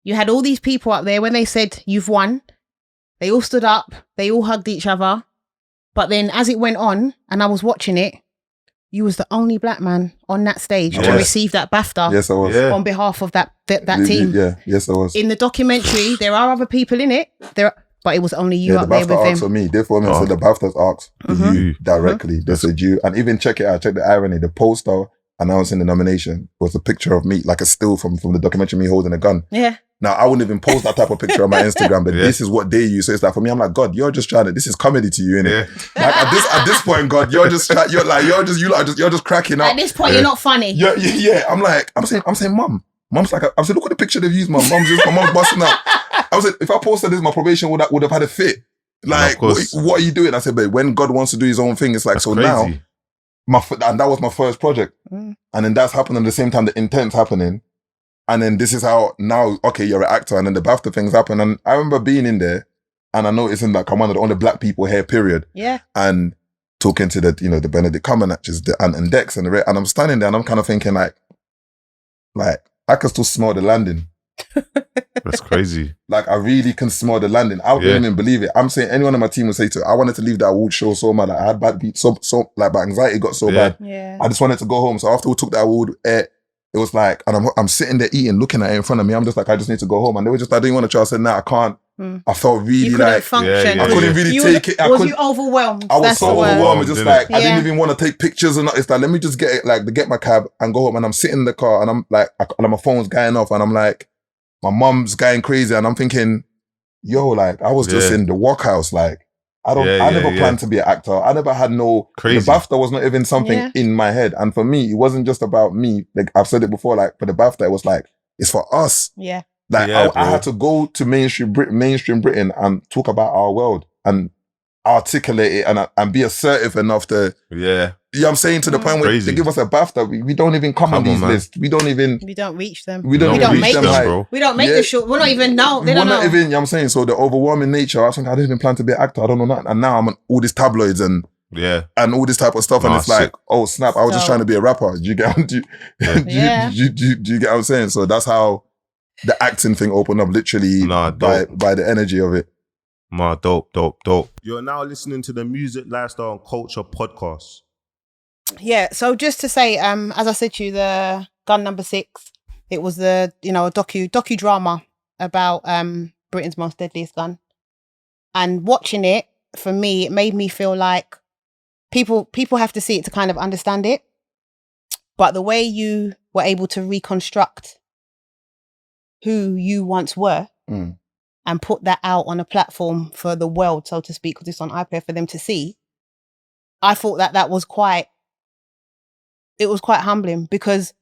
you had all these people up there. When they said you've won, they all stood up, they all hugged each other. But then as it went on and I was watching it, you was the only black man on that stage to receive that BAFTA. Yes, I was. On behalf of that team. Yeah, yes, I was. In the documentary, there are other people in it. But it was only you up there with them. The BAFTA asked for me. Therefore, I said the BAFTA's asked for you directly. They said you. And even check it out. Check the irony. The poster announcing the nomination was a picture of me, like a still from the documentary, me holding a gun. Yeah. Now, I wouldn't even post that type of picture on my Instagram, but this is what they use. So it's like, for me, I'm like, God, you're just trying to, this is comedy to you, innit? Yeah. Like at this point, God, you're just cracking up. At this point, you're not funny. Yeah. I'm saying, Mom's like, I said, look at the picture they've used, Mom's busting up. I was like, if I posted this, my probation would have had a fit. Like, what are you doing? I said, but when God wants to do his own thing, it's like, that's so crazy. Now, and that was my first project. And then that's happening at the same time, the intent's happening. And then this is how now, okay, you're an actor. And then the BAFTA things happen. And I remember being in there and I noticing like I'm one of the only black people here, period. Yeah. And talking to the Benedict Cumberbatches and Dex and I'm standing there and I'm kind of thinking like I can still smell the landing. That's crazy. Like I really can smell the landing. I wouldn't even believe it. I'm saying anyone on my team would say to it, I wanted to leave that award show so mad. Like, I had bad beat, so like my anxiety got so bad. Yeah. I just wanted to go home. So after we took that award, it was like, and I'm sitting there eating, looking at it in front of me. I'm just like, I just need to go home. And they were just like, do you want to try? I said, nah, I can't. I felt really You couldn't like function. I couldn't really You take it. Was you overwhelmed? I was That's so the word. overwhelmed. Just like I didn't Yeah. even want to take pictures and it's like let me just get my cab and go home. And I'm sitting in the car and I'm like, and my phone's going off and I'm like, my mum's going crazy and I'm thinking, yo, like I was just in the workhouse. Like I never planned to be an actor. I never had Crazy. The BAFTA was not even something in my head. And for me, it wasn't just about me. Like I've said it before. Like for the BAFTA, it was like it's for us. Yeah. Like I had to go to mainstream Britain and talk about our world and articulate it and be assertive enough to you know what I'm saying, to the point where they give us a BAFTA, we don't even come on these lists. We don't reach them. We don't reach them, bro. We don't make the show. We're not even know. They don't know. Not even, you know what I'm saying? So the overwhelming nature, I was thinking I didn't even plan to be an actor. I don't know nothing. And now I'm on all these tabloids and all this type of stuff. And it's like, oh snap, I was just trying to be a rapper. Do you get do you get what I'm saying? So that's how the acting thing opened up literally by the energy of it. Dope. You're now listening to the Music, Lifestyle and Culture podcast. Yeah, so just to say, as I said to you, the Gun Number 6, it was a docudrama about Britain's most deadliest gun. And watching it, for me, it made me feel like people have to see it to kind of understand it. But the way you were able to reconstruct who you once were and put that out on a platform for the world, so to speak, because it's on iPlayer for them to see, I thought that was quite humbling, because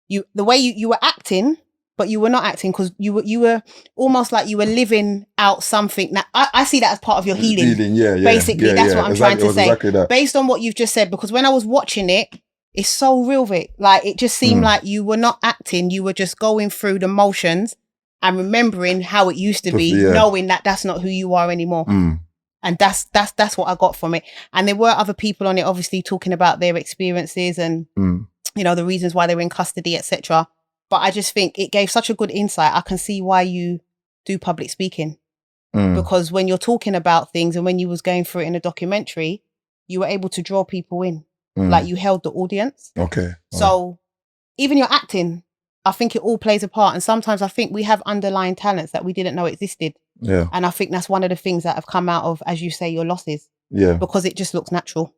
the way you were acting, but you were not acting, because you were almost like you were living out something. Now I see that as part of your healing. Basically, that's what I'm trying to say. Based on what you've just said, because when I was watching it, it's so real, Vic. Like it just seemed like you were not acting, you were just going through the motions and remembering how it used to be, knowing that that's not who you are anymore. And that's what I got from it. And there were other people on it, obviously, talking about their experiences and you know, the reasons why they were in custody, etc. But I just think it gave such a good insight. I can see why you do public speaking, because when you're talking about things and when you was going through it in a documentary, you were able to draw people in, like you held the audience. Okay. So even your acting, I think it all plays a part. And sometimes I think we have underlying talents that we didn't know existed. Yeah. And I think that's one of the things that have come out of, as you say, your losses. Yeah. Because it just looks natural.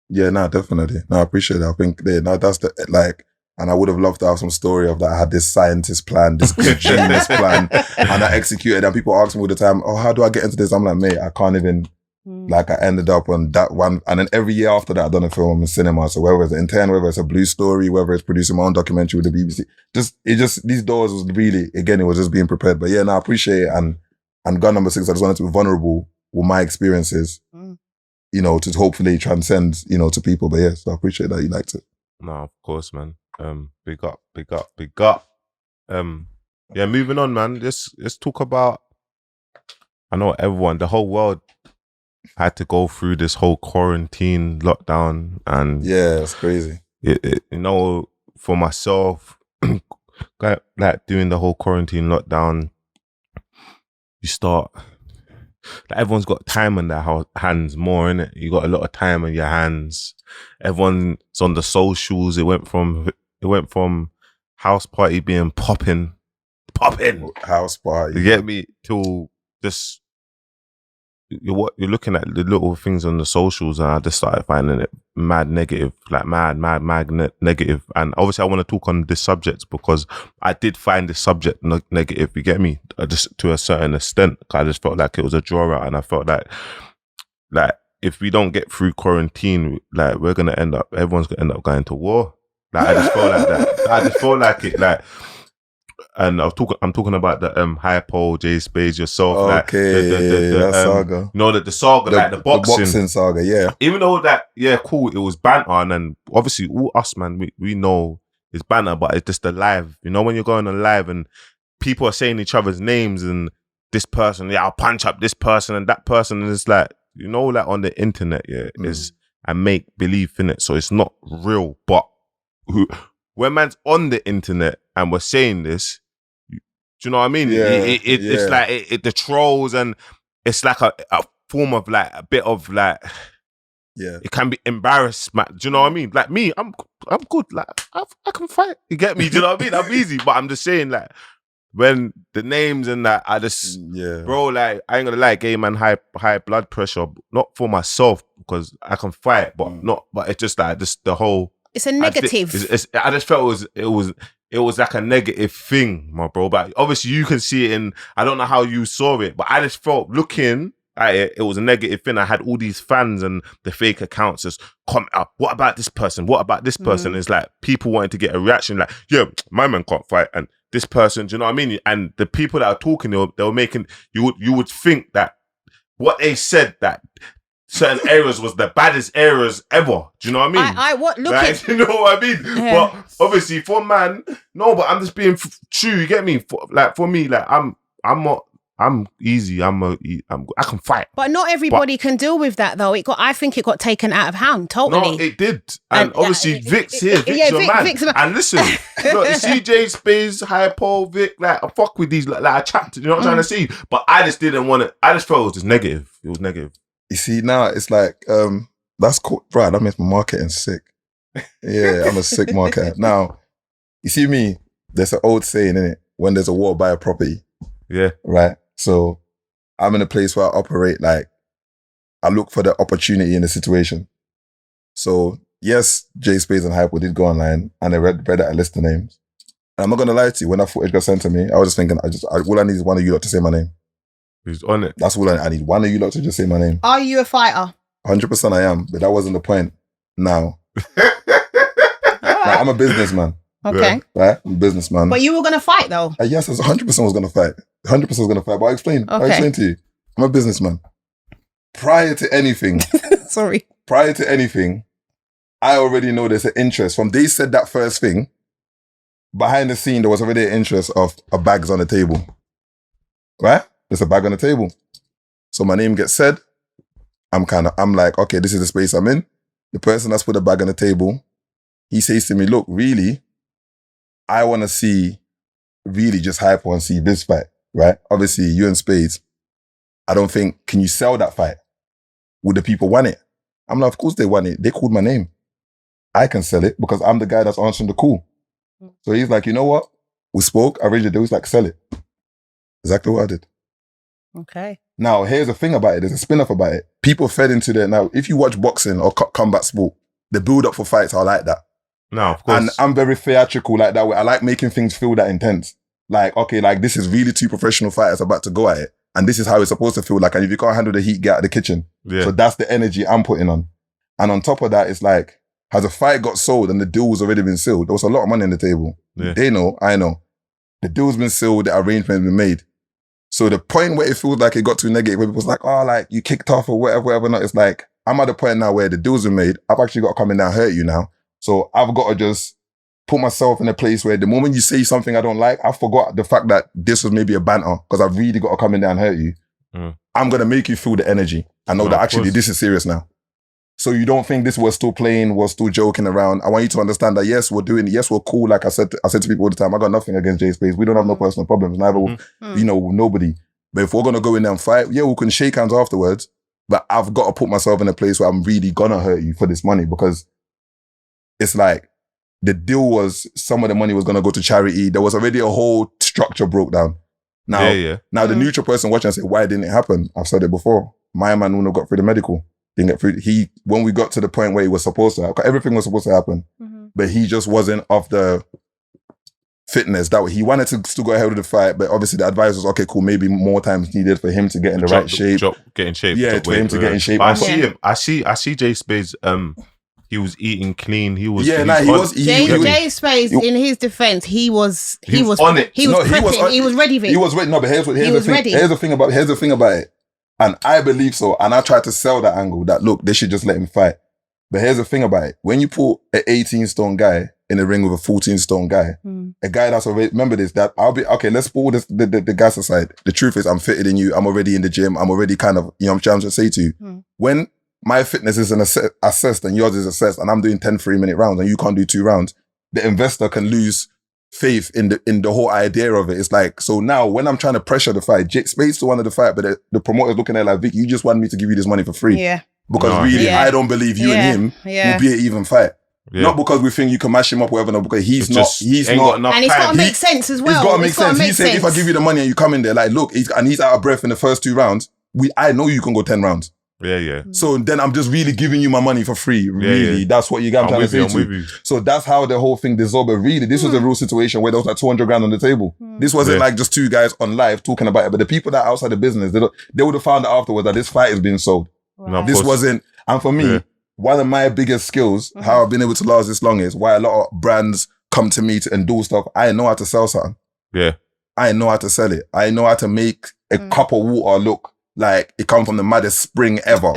Yeah, no, definitely. No, I appreciate that. I think that's the, like, and I would have loved to have some story of that. I had this scientist plan, this genius plan, and I executed. And people ask me all the time, oh, how do I get into this? I'm like, mate, I can't even, like, I ended up on that one. And then every year after that, I've done a film in cinema. So whether it's an intern, whether it's a Blue Story, whether it's producing my own documentary with the BBC, these doors was really, again, it was just being prepared. But yeah, no, I appreciate it. And Gun Number 6, I just wanted to be vulnerable with my experiences, you know, to hopefully transcend, you know, to people. But yeah, so I appreciate that you liked it. No, of course, man. Big up. Yeah, moving on, man. Let's talk about, I know the whole world had to go through this whole quarantine lockdown, and yeah, it's crazy. You know, for myself, like doing the whole quarantine lockdown, you start, like, everyone's got time on their hands more, innit? You got a lot of time on your hands. Everyone's on the socials. It went from house party being popping house party. You get me? To just you're looking at the little things on the socials, and I just started finding it mad negative, like mad negative. And obviously, I want to talk on this subject because I did find this subject negative. You get me? Just to a certain extent, I just felt like it was a draw out, and I felt like if we don't get through quarantine, like everyone's gonna end up going to war. Like I just felt like that. I just felt like it, like. And I'm talking about the Hypo, J Spades, yourself, okay, like the saga. You know, the saga, like the boxing saga, yeah. Even though that, yeah, cool, it was banter, and then obviously all us, man, we know it's banter, but it's just the live. You know, when you're going on live and people are saying each other's names and this person, yeah, I'll punch up this person and that person, and it's like, you know, like on the internet, yeah, is a make believe in it, so it's not real. But when man's on the internet and we're saying this, do you know what I mean? It's like the trolls, and it's like a form of like a bit of like, yeah, it can be embarrassment. Do you know what I mean? Like me, I'm good. Like I can fight. You get me? Do you know what I mean? I'm easy, but I'm just saying, like, when the names and that, I just, bro, like, I ain't gonna lie, gay man, high blood pressure, not for myself, because I can fight, but it's just like, just the whole. It's a negative. I just felt it was like a negative thing, my bro. But obviously you can see it in, I don't know how you saw it, but I just felt looking at it, it was a negative thing. I had all these fans and the fake accounts just comment up. What about this person? What about this person? It's like people wanting to get a reaction like, yeah, my man can't fight. And this person, do you know what I mean? And the people that are talking, they were making, you would think that what they said, that certain errors was the baddest errors ever. Do you know what I mean? You know what I mean? Yeah. But obviously for man, no, but I'm just being true. You get me? For me, like I'm easy. I can fight. But not everybody can deal with that though. I think it got taken out of hand totally. No, it did. And obviously Vic's here. Vic's your man. And listen, look, CJ Space, Hypo, Vic, like I fuck with these, like I chat, you know what I'm trying to see? But I just didn't want it. I just felt it was just negative. It was negative. You see, now it's like, that's cool. Bro, that makes my marketing sick. Yeah, I'm a sick marketer. Now, you see me, there's an old saying, innit? When there's a war, buy a property. Yeah. Right? So, I'm in a place where I operate, like, I look for the opportunity in the situation. So, yes, J Spades and Hypo did go online and I read out a list of names. And I'm not going to lie to you, when that footage got sent to me, I was just thinking, all I need is one of you lot to say my name. Who's on it? That's all I need. One of you lot to just say my name. Are you a fighter? 100% I am, but that wasn't the point. Now, I'm a businessman. Okay. Right? I'm a businessman. But you were going to fight though? Yes, 100% was going to fight. 100% was going to fight. But I'll explain. I'll explain to you. I'm a businessman. Prior to anything, I already know there's an interest. From they said that first thing, behind the scene, there was already an interest of a bag's on the table. Right? There's a bag on the table. So my name gets said. I'm like, okay, this is the space I'm in. The person that's put the bag on the table, he says to me, look, really, I want to see really just Hypo and see this fight, right? Obviously, you and Spades, I don't think, can you sell that fight? Would the people want it? I'm like, of course they want it. They called my name. I can sell it because I'm the guy that's answering the call. So he's like, you know what? We spoke, I raised the deal. He's like, sell it. Exactly what I did. Okay. Now, here's the thing about it. There's a spin-off about it. People fed into that. Now, if you watch boxing or combat sport, the build-up for fights are like that. No, of course. And I'm very theatrical like that way. I like making things feel that intense. Like, okay, like this is really two professional fighters about to go at it. And this is how it's supposed to feel like. And if you can't handle the heat, get out of the kitchen. Yeah. So that's the energy I'm putting on. And on top of that, it's like, has a fight got sold and the deal was already been sealed? There was a lot of money on the table. Yeah. They know, I know. The deal's been sealed, the arrangement's been made. So the point where it feels like it got too negative, where people's like, oh, like you kicked off or whatever, not. It's like, I'm at the point now where the deals are made. I've actually got to come in there and hurt you now. So I've got to just put myself in a place where the moment you say something I don't like, I forgot the fact that this was maybe a banter because I've really got to come in there and hurt you. I'm going to make you feel the energy. I know that actually this is serious now. So you don't think this was still playing, was still joking around. I want you to understand that yes, we're doing it. Yes, we're cool. Like I said to people all the time, I got nothing against J Space. We don't have no personal problems. Neither, nobody. But if we're going to go in there and fight, yeah, we can shake hands afterwards. But I've got to put myself in a place where I'm really going to hurt you for this money because it's like the deal was some of the money was going to go to charity. There was already a whole structure broke down. Now, now the neutral person watching and say, why didn't it happen? I've said it before. My man Uno got through the medical. Didn't get through. When we got to the point where he was supposed to happen, everything was supposed to happen, but he just wasn't of the fitness that he wanted to still go ahead with the fight. But obviously the advice was, okay, cool, maybe more time is needed for him to get in the right shape. Get in shape. Yeah, for him to get in shape. I see him. I see J Spades. He was eating clean. He was. J Spades. In his defense, he was on it. He was prepping. He was ready for it. He was ready. No, but here's the thing about it. And I believe so. And I tried to sell that angle that, look, they should just let him fight. But here's the thing about it. When you put an 18-stone guy in the ring with a 14-stone guy, a guy that's already, remember this, that I'll be, okay, let's pull this, the gas aside. The truth is I'm fitter than you. I'm already in the gym. I'm already kind of, you know what I'm trying to say to you. When my fitness is assessed and yours is assessed and I'm doing 10 3-minute rounds and you can't do 2 rounds, the investor can lose faith in the whole idea of it. It's like, so now when I'm trying to pressure the fight, Space to one of the fight, but the promoter's looking at it like, Vic, you just want me to give you this money for free. Yeah. Because I don't believe you and him will be an even fight. Yeah. Not because we think you can mash him up, or whatever. No, because he's It's not. just He's ain't not. got enough And it's time. got to make sense as well. It's got to make It's gotta sense. He make said, if I give you the money and you come in there, like, look, he's out of breath in the first 2 rounds. I know you can go 10 rounds. Yeah. So then I'm just really giving you my money for free. Really, yeah. that's what you got. I'm trying to say I'm to with you. you. So that's how the whole thing dissolved. But really, this was a real situation where there was like 200 grand on the table. This wasn't like just 2 guys on live talking about it. But the people that are outside the business, they would have found out afterwards that this fight is being sold. No, of This course. wasn't, and for me, one of my biggest skills, how I've been able to last this long, is why a lot of brands come to me to endorse stuff. I know how to sell something. Yeah. I know how to sell it. I know how to make a cup of water look like it come from the maddest spring ever.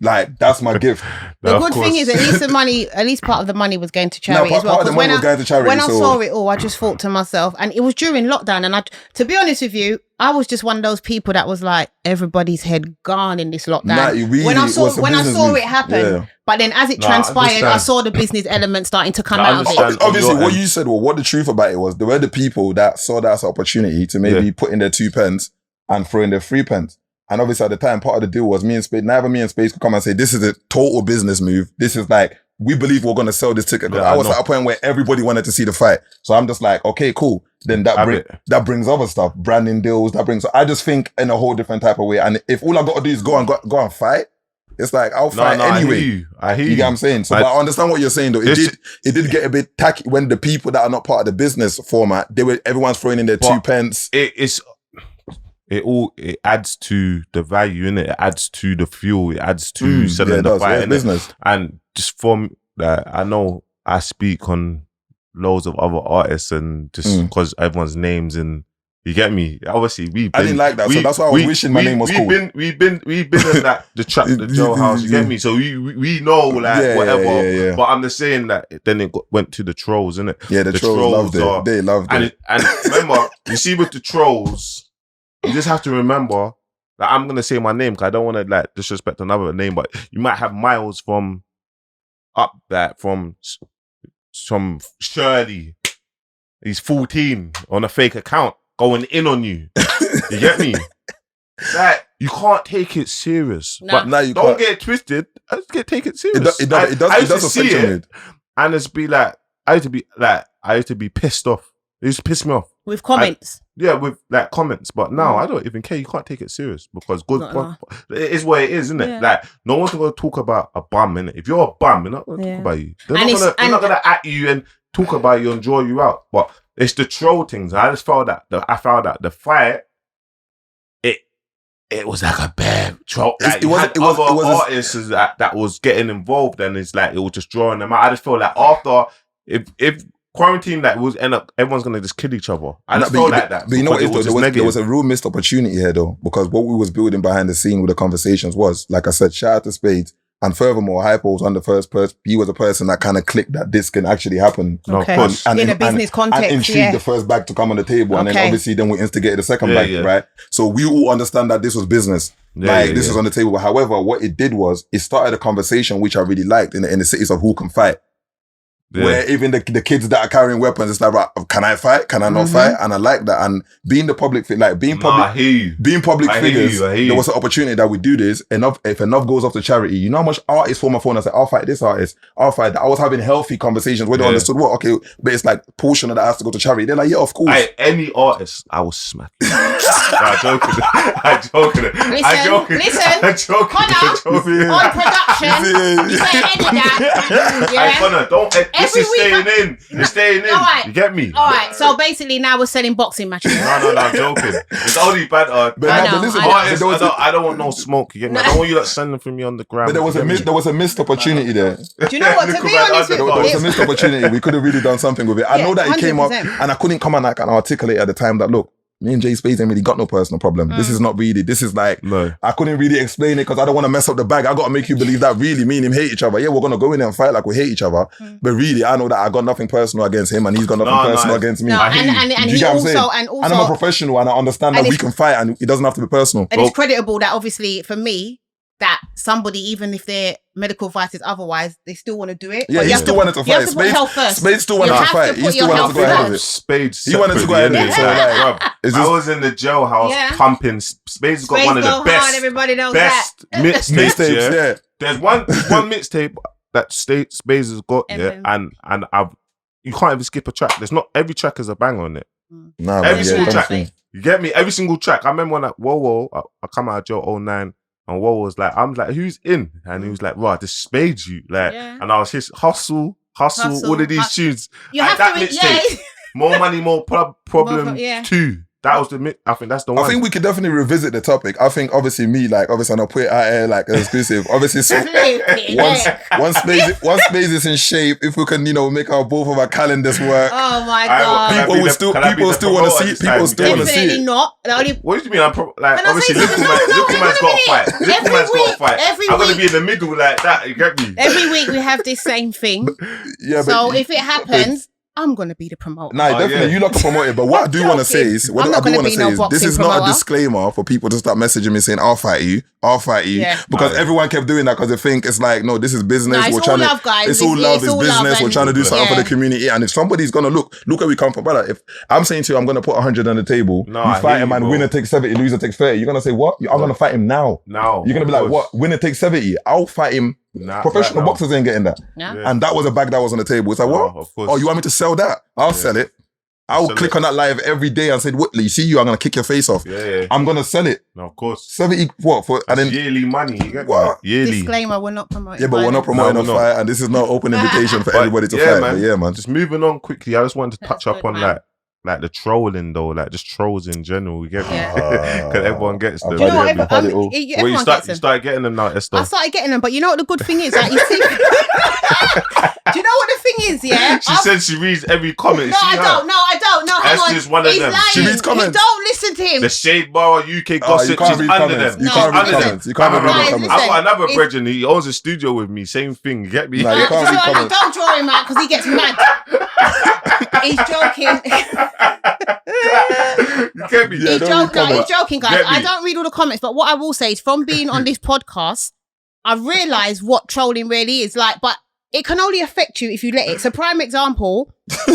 Like, that's my gift. The good thing is, at least part of the money was going to charity as well. Part of the 'Cause money was going to charity. when I saw it all, I just thought to myself, and it was during lockdown, and to be honest with you, I was just one of those people that was like, everybody's head gone in this lockdown. Nah, it really when I saw move. it happen, Yeah. but then as it transpired, I saw the business element starting to come out of it. Obviously, what you said, what the truth about it was, there were the people that saw that as an opportunity to maybe put in their 2 pence and throw in their 3 pence. And obviously at the time, part of the deal was neither me and Space could come and say, this is a total business move. This is like, we believe we're going to sell this ticket. Yeah, I was at a point where everybody wanted to see the fight. So I'm just like, okay, cool. Then that brings other stuff, branding deals, I just think in a whole different type of way. And if all I got to do is go and fight, it's like, I'll fight anyway. I hear you. You get what I'm saying? So, but I understand what you're saying though. It did get a bit tacky when the people that are not part of the business format, everyone's throwing in their 2 pence. It adds to the value, innit? It adds to the fuel. It adds to selling the fight, innit? Business. And just from I know I speak on loads of other artists, and just because everyone's names, and you get me. Obviously, I didn't like that, so that's why I was wishing my name was cool. We've been in that the jailhouse. You get me? So we know whatever. Yeah. But I'm just saying that then it went to the trolls, innit? Yeah, the trolls loved it. They loved it. And remember, you see with the trolls. You just have to remember that I'm gonna say my name because I don't want to like disrespect another name, but you might have Miles from Shirley. He's 14 on a fake account going in on you. You get me? Like, you can't take it serious. No. But now you don't can't. get it twisted. I just take it serious. It does affect your mood. And it's be like I used to be pissed off. It used to piss me off. With comments. With like comments, but now I don't even care. You can't take it serious because it is what it is, isn't it? Yeah. Like no one's gonna talk about a bum, innit? If you're a bum, they're not gonna talk about you. They're not gonna at you and talk about you and draw you out. But it's the troll things. I just found that the fight, it was like a bad troll. Like, it was artists that was getting involved, and it's like it was just drawing them out. I just feel like after if quarantine that was end up, everyone's gonna just kill each other. I just felt like that. But you know what? There was a real missed opportunity here, though, because what we was building behind the scene with the conversations was, like I said, shout out to Spades, and furthermore, Hypo was on the first person. He was a person that kind of clicked that this can actually happen. Okay. And in a business context, and intrigued the first bag to come on the table, and then obviously then we instigated the second bag, right? So we all understand that this was business. This was on the table. However, what it did was it started a conversation which I really liked in the cities of who can fight. Yeah. Where even the kids that are carrying weapons, it's like, right, can I fight? Can I not fight? And I like that. And being the public, being public figures, there was an opportunity that we do this. If enough goes off to charity, you know how much artists for my phone, I say, I'll fight this artist, I'll fight that. I was having healthy conversations where they understood what, okay, but it's like portion of that has to go to charity. They're like, yeah, of course. Any artist, I will smack. I'm joking. I'm joking. Listen, Connor, on production, you say any that. Yeah. Connor, don't. This is staying in. It's staying in. Right. You get me? All right. So basically, now we're selling boxing matches. No, I'm joking. It's only bad. I don't want no smoke. You get me? I don't want you sending from me on the ground. But there was a missed opportunity there. Do you know what? To be honest, there was a missed opportunity. We could have really done something with it. I know that it came up, and I couldn't come and articulate at the time that, look, me and Jay Spades ain't really got no personal problem. This is not really, this is like, I couldn't really explain it because I don't want to mess up the bag. I got to make you believe that really me and him hate each other. Yeah, we're going to go in there and fight like we hate each other. But really, I know that I got nothing personal against him and he's got nothing personal against me. And he also, and I'm a professional and I understand that we can fight and it doesn't have to be personal. And it's creditable that obviously for me, that somebody, even if their medical advice is otherwise, they still want to do it. Yeah, he still wanted to fight. You have to put health first. Spades still wanted to fight. He still wanted to go ahead of it. Spades. He wanted to go ahead of it. So I was in the jailhouse pumping. Spades got one of the best everybody knows mixtapes. Yeah. There's one mixtape that Spades has got, Evans. and you can't even skip a track. There's not every track is a bang on it. Nah, Every single track. honestly. You get me? Every single track. I remember when Whoa, I come out of jail 09 and Whoa was like, I'm like, who's in? And he was like, right, this Spades you. Like, Yeah. and I was his hustle, all of these tunes. You And have that to, mixtape, More Money, More Problem Yeah. 2. That was I think that's the one. I think we could definitely revisit the topic. I think obviously I'm gonna put it out here like an exclusive. Obviously, once Space is in shape, if we can, make both of our calendars work, Oh my god. people will still want to see it. People still want to see Definitely it. not. The only What do you mean? I'm like, Can I obviously, say Little something? No, Man's got to fight. every Little Man's got to week, fight. every I'm going to week. be in the middle like that. You get me? every week we have this same thing. Yeah, So if it happens, I'm gonna be the promoter. Nah, definitely, yeah. you lot can promote it. But what I do want to say is, I'm not gonna be no this boxing is not a promoter. disclaimer for people to start messaging me saying, I'll fight you. Yeah. Because Nah, everyone kept doing that because they think it's like, no, this is business. Nah, it's We're all trying love, to, guys. it's all love, it's all business. love We're and- trying to do something for yeah. the community. And if somebody's going to look at we come from, brother, if I'm saying to you, I'm going to put 100 on the table, No, you I fight hear him you, and bro. winner takes 70, loser takes 30. You're going to say, what? I'm going to fight him now. No. You're going to be like, what? Winner takes 70. I'll fight him. Nah, Professional right now. boxers ain't getting that. Yeah. Yeah. And that was a bag that was on the table. It's like, what? No, of course. Oh, you want me to sell that? I'll sell it. I will Sell click it. on that live every day and say, Whitley, see you, I'm going to kick your face off. Yeah. I'm going to sell it. No, of course. 70, what? For, and It's then, yearly money. You get What? me? Yearly. Disclaimer: we're not promoting. yeah, but we're not violence. promoting No, a we're not. fight, and this is not open invitation for But everybody to yeah, fight. man. But yeah, man. Just moving on quickly, I just wanted to touch That's up good, on man. like the trolling though, like just trolls in general. You get me? Yeah. Because everyone gets them. I've Do you know had what? it, I've had it all. Well, you Everyone gets them. start getting them now, Esther. I started getting them, but you know what the good thing is? Like, you see, do you know what the thing is? Yeah, She said she reads every comment. No, I don't. No, hang on. Esther's one of He's them. lying. She reads comments. You don't listen to him. The Shade Bar UK Oh, you gossip. can't She's read under comments. them. You No, can't read listen. comments. You can't read Guys, comments. listen. I've got another It's- brethren. He owns a studio with me. Same thing. You get me? Nah, you can't read comments. Don't draw him out because he gets mad. He's joking. You get me? Yeah, He's don't read comments. joking, guys. Get me? I don't read all the comments, but what I will say is, from being on this podcast, I've realised what trolling really is like. But it can only affect you if you let it. So, prime example, for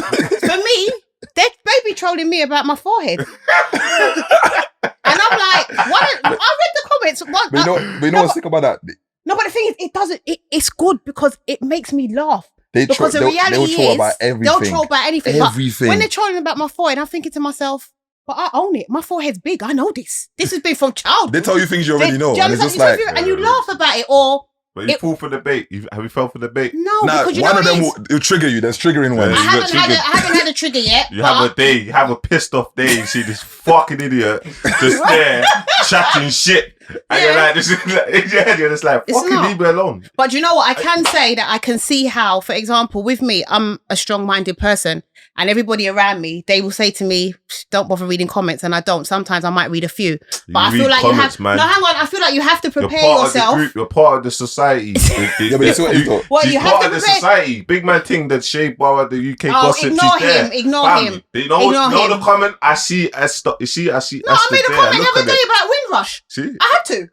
me, they be trolling me about my forehead, and I'm like, what? I read the comments. But you know what's sick about that? No, but the thing is, it doesn't. It's good because it makes me laugh. They Because the reality they'll troll is, about everything. they'll troll about anything. But Everything. when they're trolling about my forehead, I'm thinking to myself, but I own it. My forehead's big. I know this. This has been from childhood. They tell you things you already know. Do you And it's understand? just like, And you laugh about it, or But you It- fall for the bait. Have you fell for the bait? no, nah, because you one know of what them it is? will trigger you. There's triggering ones. Yeah. I haven't had a trigger yet. You have a day. You have a pissed off day. You see this fucking idiot just there chatting shit, and you're Yeah. like, this is like, in your head, you're just like, It's fucking not. leave me alone. But you know what? I can say that I can see how, for example, with me, I'm a strong-minded person, and everybody around me, they will say to me, "Don't bother reading comments," and I don't. Sometimes I might read a few, but I feel read like comments, you man. have. No, hang on. I feel like you have to You're prepare part yourself. of the group. You're part of the society. Yeah, but that's what it's though. Well, she's you have part to of the prepare. society. Big man thing that Shea Bar the UK Oh, gossip. ignore She's there. him, ignore Family. him, You know, ignore know him. the comment? I see Esther. You see, I see No, I Esther made a there. comment Look the at other day it. about Windrush. See? I had to.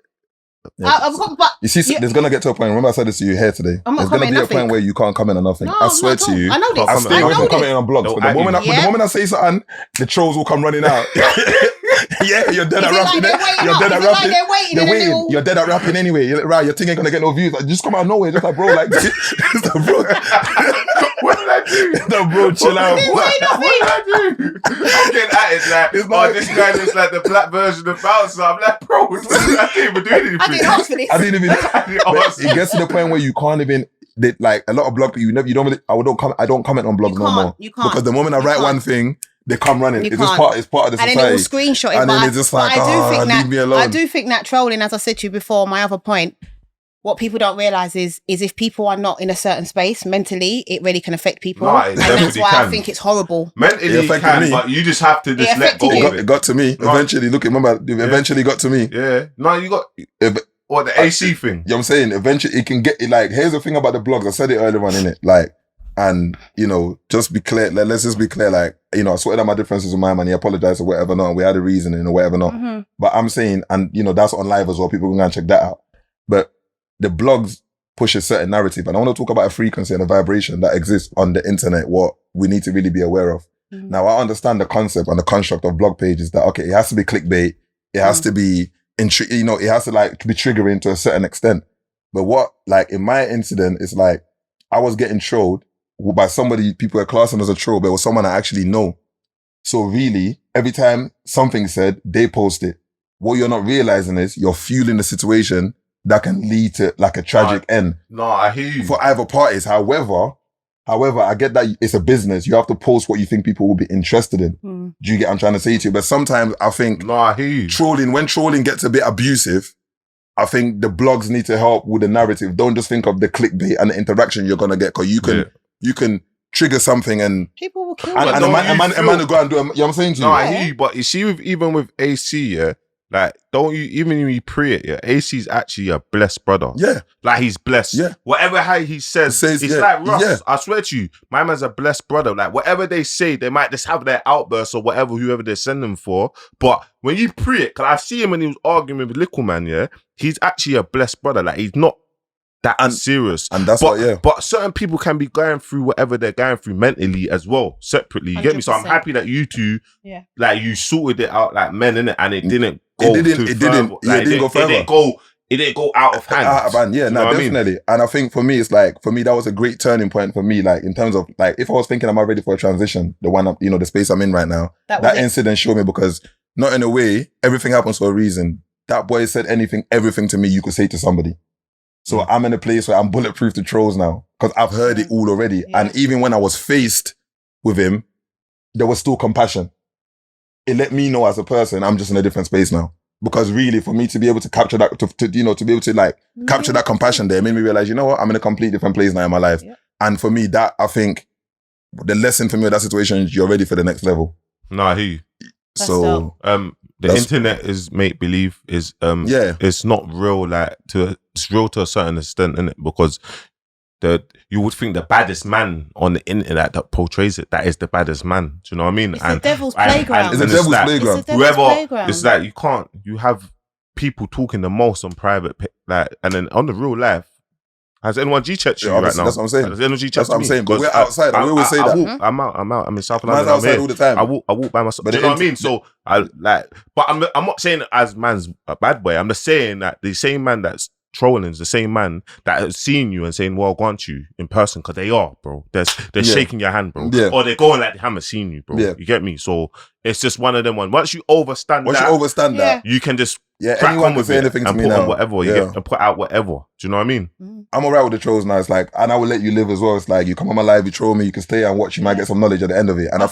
Yeah. I've got, but You see, Yeah. there's gonna get to a point. Remember, I said this to you here today. I'm not There's gonna be commenting a nothing. point where you can't comment on nothing. no, I swear not at to all. you. I know this. Can't I comment stay on away from know commenting this. on blogs. They'll But the add moment, you. the moment I say something, the trolls will come running out. Yeah, you're dead Is at it like rapping. they're waiting You're up? dead Is at it like rapping. they're waiting They're and then waiting. they'll- You're dead at rapping anyway. You're like, right, your thing ain't gonna get no views. Like, just come out of nowhere. Just like, bro, like, just like, bro, What did I do? no, bro, chill out. Didn't Bro. say nothing. What did I do? I'm getting at it like, It's oh, like- this guy looks like the black version of Bouncer. I'm like, bro, I didn't even do anything. I didn't ask for this. I didn't even. I didn't But ask. it gets to the point where you can't even. Like a lot of blog people, you don't really. I don't comment on blogs You no can't, more you can't. because the moment I You write can't. one thing, they come running. You It's just can't. part. It's part of the And then it will society. screenshot it. And but then I- it's just but like, I do oh, think leave me alone. I do think that trolling, as I said to you before, my other point, what people don't realise is if people are not in a certain space mentally, it really can affect people. No, it and that's definitely why I can. think it's horrible. Mentally It you affected can, me. but you just have to just It let go affected of It it. got to me. No. Eventually, look, remember, it eventually got to me. Yeah. No, you got If- or the AC thing. You know what I'm saying? Eventually, it can get it. Like, here's the thing about the blogs. I said it earlier on, innit? Like, and, just be clear. Let's just be clear. Like, I sorted out my differences with my man. He apologized or whatever, not. We had a reasoning or whatever, not. Mhm. But I'm saying, and, that's on live as well. People can go and check that out. But the blogs push a certain narrative. And I want to talk about a frequency and a vibration that exists on the internet, what we need to really be aware of. Mhm. Now, I understand the concept and the construct of blog pages that, okay, it has to be clickbait. It has to be, it has to like be triggering to a certain extent. But what, like in my incident, it's like, I was getting trolled by somebody people are classing as a troll, but it was someone I actually know. So really, every time something's said, they post it. What you're not realizing is you're fueling the situation that can lead to like a tragic end. No, I hear you. For either parties. However, I get that it's a business. You have to post what you think people will be interested in. Do you get what I'm trying to say to you? But sometimes I think No, I hear you. when trolling gets a bit abusive, I think the blogs need to help with the narrative. Don't just think of the clickbait and the interaction you're going to get, because you can trigger something and people will kill and you. a man will go and do it. You know what I'm saying to you? No, I hear you, but you see, even with AC, yeah, like, don't you, even when you pre it, yeah, AC's actually a blessed brother. Yeah. Like, he's blessed. Yeah. Whatever how he says it's like Russ. Yeah. I swear to you, my man's a blessed brother. Like, whatever they say, they might just have their outbursts or whatever, whoever they send them for. But when you pre it, because I see him when he was arguing with Little Man, yeah, he's actually a blessed brother. Like, he's not that serious. And that's But certain people can be going through whatever they're going through mentally as well, separately. You get me? So I'm happy that you two, like, you sorted it out like men, innit? And it didn't go It didn't go further. It didn't go out of hand. Out of hand, yeah, no, definitely. I mean? And I think for me, that was a great turning point for me, like, in terms of, like, if I was thinking, am I ready for a transition? The one, the space I'm in right now, that incident showed me, because not in a way, everything happens for a reason. That boy said everything to me you could say to somebody. So I'm in a place where I'm bulletproof to trolls now, because I've heard it all already. Yeah. And even when I was faced with him, there was still compassion. It let me know as a person, I'm just in a different space now. Because really, for me to be able to capture that, to be able to like capture that compassion there, made me realize, you know what, I'm in a completely different place now in my life. Yeah. And for me, that, I think, the lesson for me with that situation is you're ready for the next level. No, I hear you. So, the internet is make believe, is it's not real, like, it's real to a certain extent, innit? Because you would think the baddest man on the internet that portrays it, that is the baddest man. Do you know what I mean? It's the devil's playground. It's the devil's playground. Playground. It's like you have people talking the most on private, like, and then on the real life. Has anyone G-checked you right now? That's what I'm saying. Has anyone G-checked That's what I'm saying. But we're outside. I always say that. I'm out. I'm in South Man's London. outside all the time. I walk by myself. Do you know what I mean? So but I'm not saying it as man's a bad boy. I'm just saying that the same man that's trolling is the same man that has seen you and saying, well, go on to you in person, because they are, bro. They're shaking your hand, bro. Yeah. Or they're going like they haven't seen you, bro. Yeah. You get me? So it's just one of them ones. Once you overstand that, you can just crack on with anything to me now. Whatever you get and put out whatever. Do you know what I mean? I'm alright with the trolls now. It's like, and I will let you live as well. It's like, you come on my live, you troll me, you can stay and watch. You might get some knowledge at the end of it. And I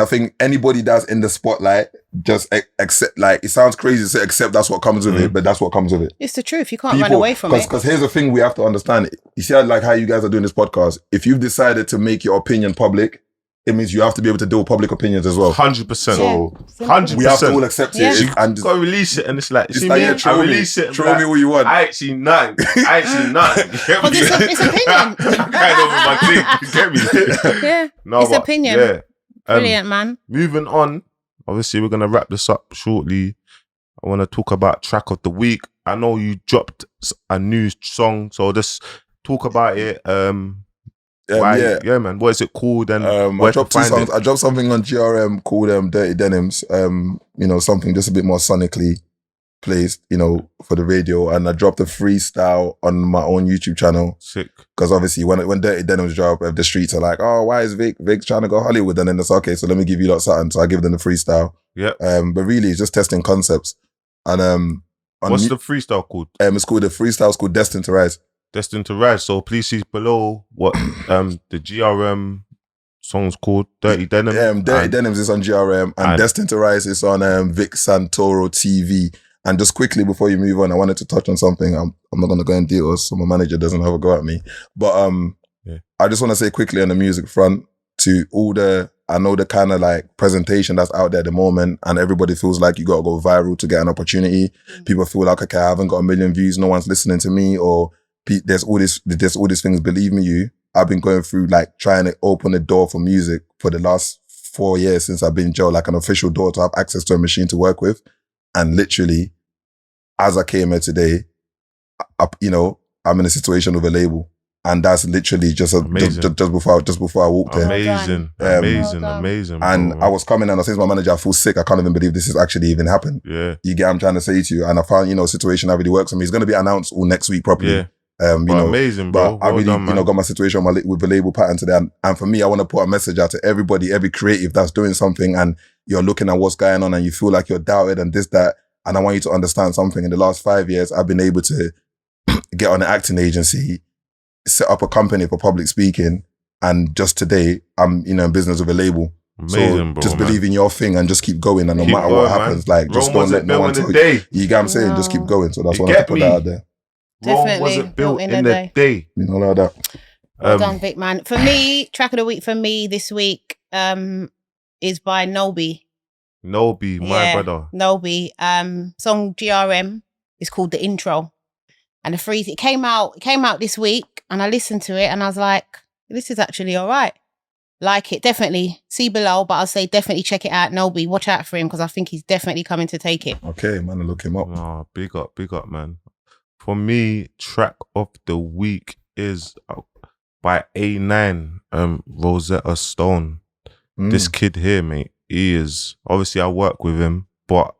think anybody that's in the spotlight just accept. Like, it sounds crazy to say accept. That's what comes with it, but that's what comes with it. It's the truth. You can't run away from it. Because here's the thing we have to understand. You see, how you guys are doing this podcast. If you've decided to make your opinion public, it means you have to be able to deal with public opinions as well. 100%. So 100%. We have to all accept it. You gotta release it, and it's like, I release it. Troll me all you want. I actually none. You get me? It's opinion. Kind of my thing. You get me? Yeah. It's opinion. Yeah. Brilliant, man. Moving on. Obviously, we're gonna wrap this up shortly. I want to talk about track of the week. I know you dropped a new song, so just talk about it. Yeah, man. What is it called? And I dropped 2 songs. I dropped something on GRM called Dirty Denims. Something just a bit more sonically placed, for the radio. And I dropped a freestyle on my own YouTube channel. Sick. Because obviously when Dirty Denims drop, the streets are like, oh, why is Vic's trying to go Hollywood? And then it's okay, so let me give you lot something. So I give them the freestyle. Yeah. But really, it's just testing concepts. And what's the freestyle called? It's called, the freestyle's called Destined to Rise. Destined to Rise. So please see below what the GRM song's called. Dirty Denim. Dirty Denims is on GRM, and Destined to Rise is on Vic Santoro TV. And just quickly before you move on, I wanted to touch on something. I'm not going to go in details so my manager doesn't have a go at me. But I just want to say quickly on the music front to all I know the kind of like presentation that's out there at the moment, and everybody feels like you got to go viral to get an opportunity. People feel like, okay, I haven't got 1 million views, no one's listening to me, or there's all these things. Believe me, I've been going through like trying to open the door for music for the last 4 years since I've been in jail, like an official door to have access to a machine to work with. And literally, as I came here today, I'm in a situation with a label. And that's literally just before I walked there. Amazing. And I was coming and I said to my manager, I feel sick. I can't even believe this has actually even happened. Yeah. You get what I'm trying to say to you. And I found, a situation that really works for me. It's going to be announced all next week properly. Yeah. Amazing, bro. But I really, done, man. got my situation with the label pattern today. And for me, I want to put a message out to everybody, every creative that's doing something and you're looking at what's going on and you feel like you're doubted and this, that. And I want you to understand something. In the last 5 years, I've been able to get on an acting agency, set up a company for public speaking. And just today, I'm, in business with a label. Amazing, bro. Just believe in your thing and just keep going. And no Keep matter going, what happens, like, just Rome don't wasn't let no built one in tell a you. day. You get what I'm saying? Just keep going. So that's You what I have to get put that me? out there. Rome Definitely wasn't built in a day. day. Like that. Well done, Vic, man. For me, track of the week for me this week is by Nobi. Nobi, my brother. Nobi. Song GRM is called The Intro. And it came out this week and I listened to it and I was like, this is actually all right. Like it, definitely. See below, but I'll say definitely check it out. Nobi, watch out for him because I think he's definitely coming to take it. Okay, man, I'll look him up. Oh, big up, man. For me, track of the week is by A9, Rosetta Stone. This kid here, mate, he is, obviously I work with him, but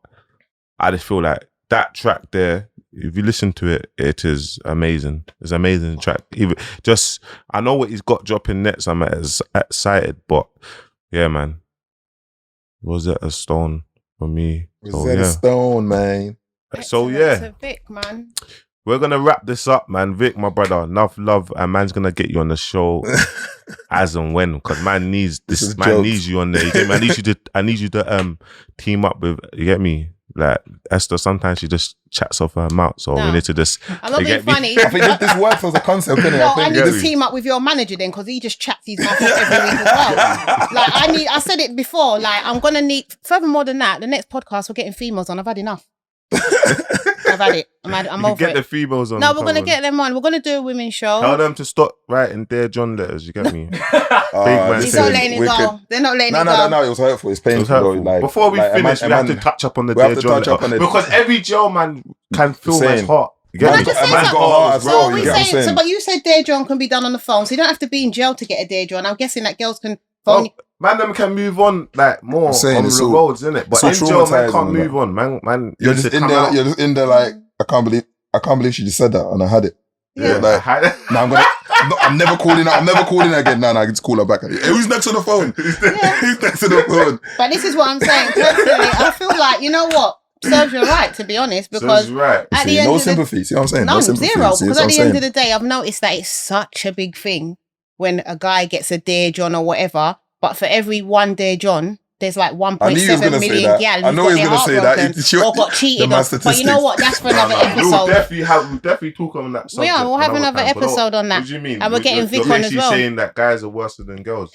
I just feel like that track there, if you listen to it, it is amazing. It's an amazing track. I know what he's got dropping next. I'm excited, but yeah, man. Rosetta Stone for me. Rosetta Stone, man. So yeah. So Vic, man. We're gonna wrap this up, man. Vic, my brother, enough love, and man's gonna get you on the show as and when, because man needs this. Man jokes. needs you on there. You get me? I need you to team up with. You get me? Like Esther, sometimes she just chats off her mouth, so we need to just. I'm not being funny. I think this works as a concept, innit? No, I need to team up with your manager then, because he just chats his mouth off every week as well. Like I said it before. Like I'm gonna need. Furthermore than that, the next podcast we're getting females on. I've had enough. I've had it. I'm over get it. the females on. No, we're gonna get them on. We're gonna do a women's show. Tell them to stop writing Dear John letters. You get me? Big man. He's not letting it go. They're not letting it go. No. It was hurtful. It's painful. Though. Like, before we finish, we have to touch up on the Dear John letter because every jail man can feel man's heart. Can I just say something? So, but you said Dear John can be done on the phone, so you don't have to be in jail to get a Dear John. I'm guessing that girls can phone. Man, them can move on like more on the roads, innit? But in jail, man can't move on. Man, you're just in there. You're just in there. Like I can't believe she just said that, and I had it. Yeah. Like, I'm never calling her. I'm never calling her again. Nah, I can just call her back. Hey, who's next on the phone? Who's next on the phone? But this is what I'm saying. Personally, I feel like, you know what? Serves you right, to be honest, because right. at the end no sympathy. See what I'm saying? None, no sympathy. Zero. Because at the end of the day, I've noticed that it's such a big thing when a guy gets a Dear John or whatever. But for every one Dear John, there's like 1.7 million gal who's got their heart broken or got cheated on. But you know what? That's for another episode. We'll definitely talk on that subject. We'll have another episode on that. What do you mean? And we're getting Vic on as well. Saying that guys are worse than girls.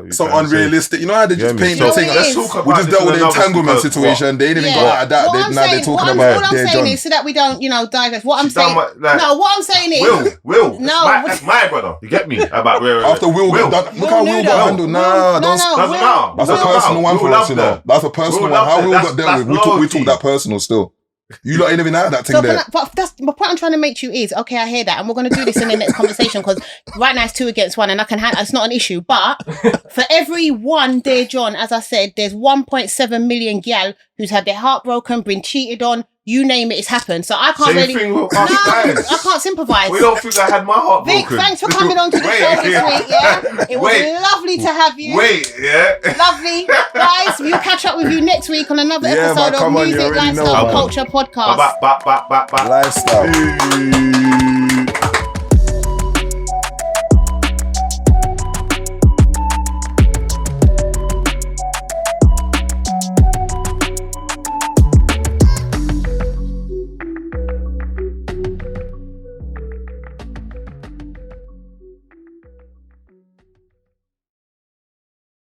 So unrealistic. You know how they just paint the thing? We just dealt with the entanglement situation. They didn't even go out of that. Now they're talking about What I'm saying is so that we don't, digress. What I'm saying... No, what I'm saying is... Will. No. That's my brother. You get me? About where... After Will got done... Look how Will got handled. Nah, doesn't matter. That's a personal one for us, you know. That's a personal one. How Will got dealt with, we talk that personal still. You lot ain't even had that thing there. But that's my point I'm trying to make you is, okay, I hear that. And we're going to do this in the next conversation because right now it's 2 against 1 and I can handle it's not an issue. But for every one Dear John, as I said, there's 1.7 million gal who's had their heart broken, been cheated on, you name it, it's happened. So I can't I can't sympathise. We don't think I had my heart broken. Vic, thanks for coming on to the show this week, yeah? It was lovely to have you. Lovely. Guys, we'll catch up with you next week on another episode of Music, Lifestyle, Culture Podcast. Lifestyle.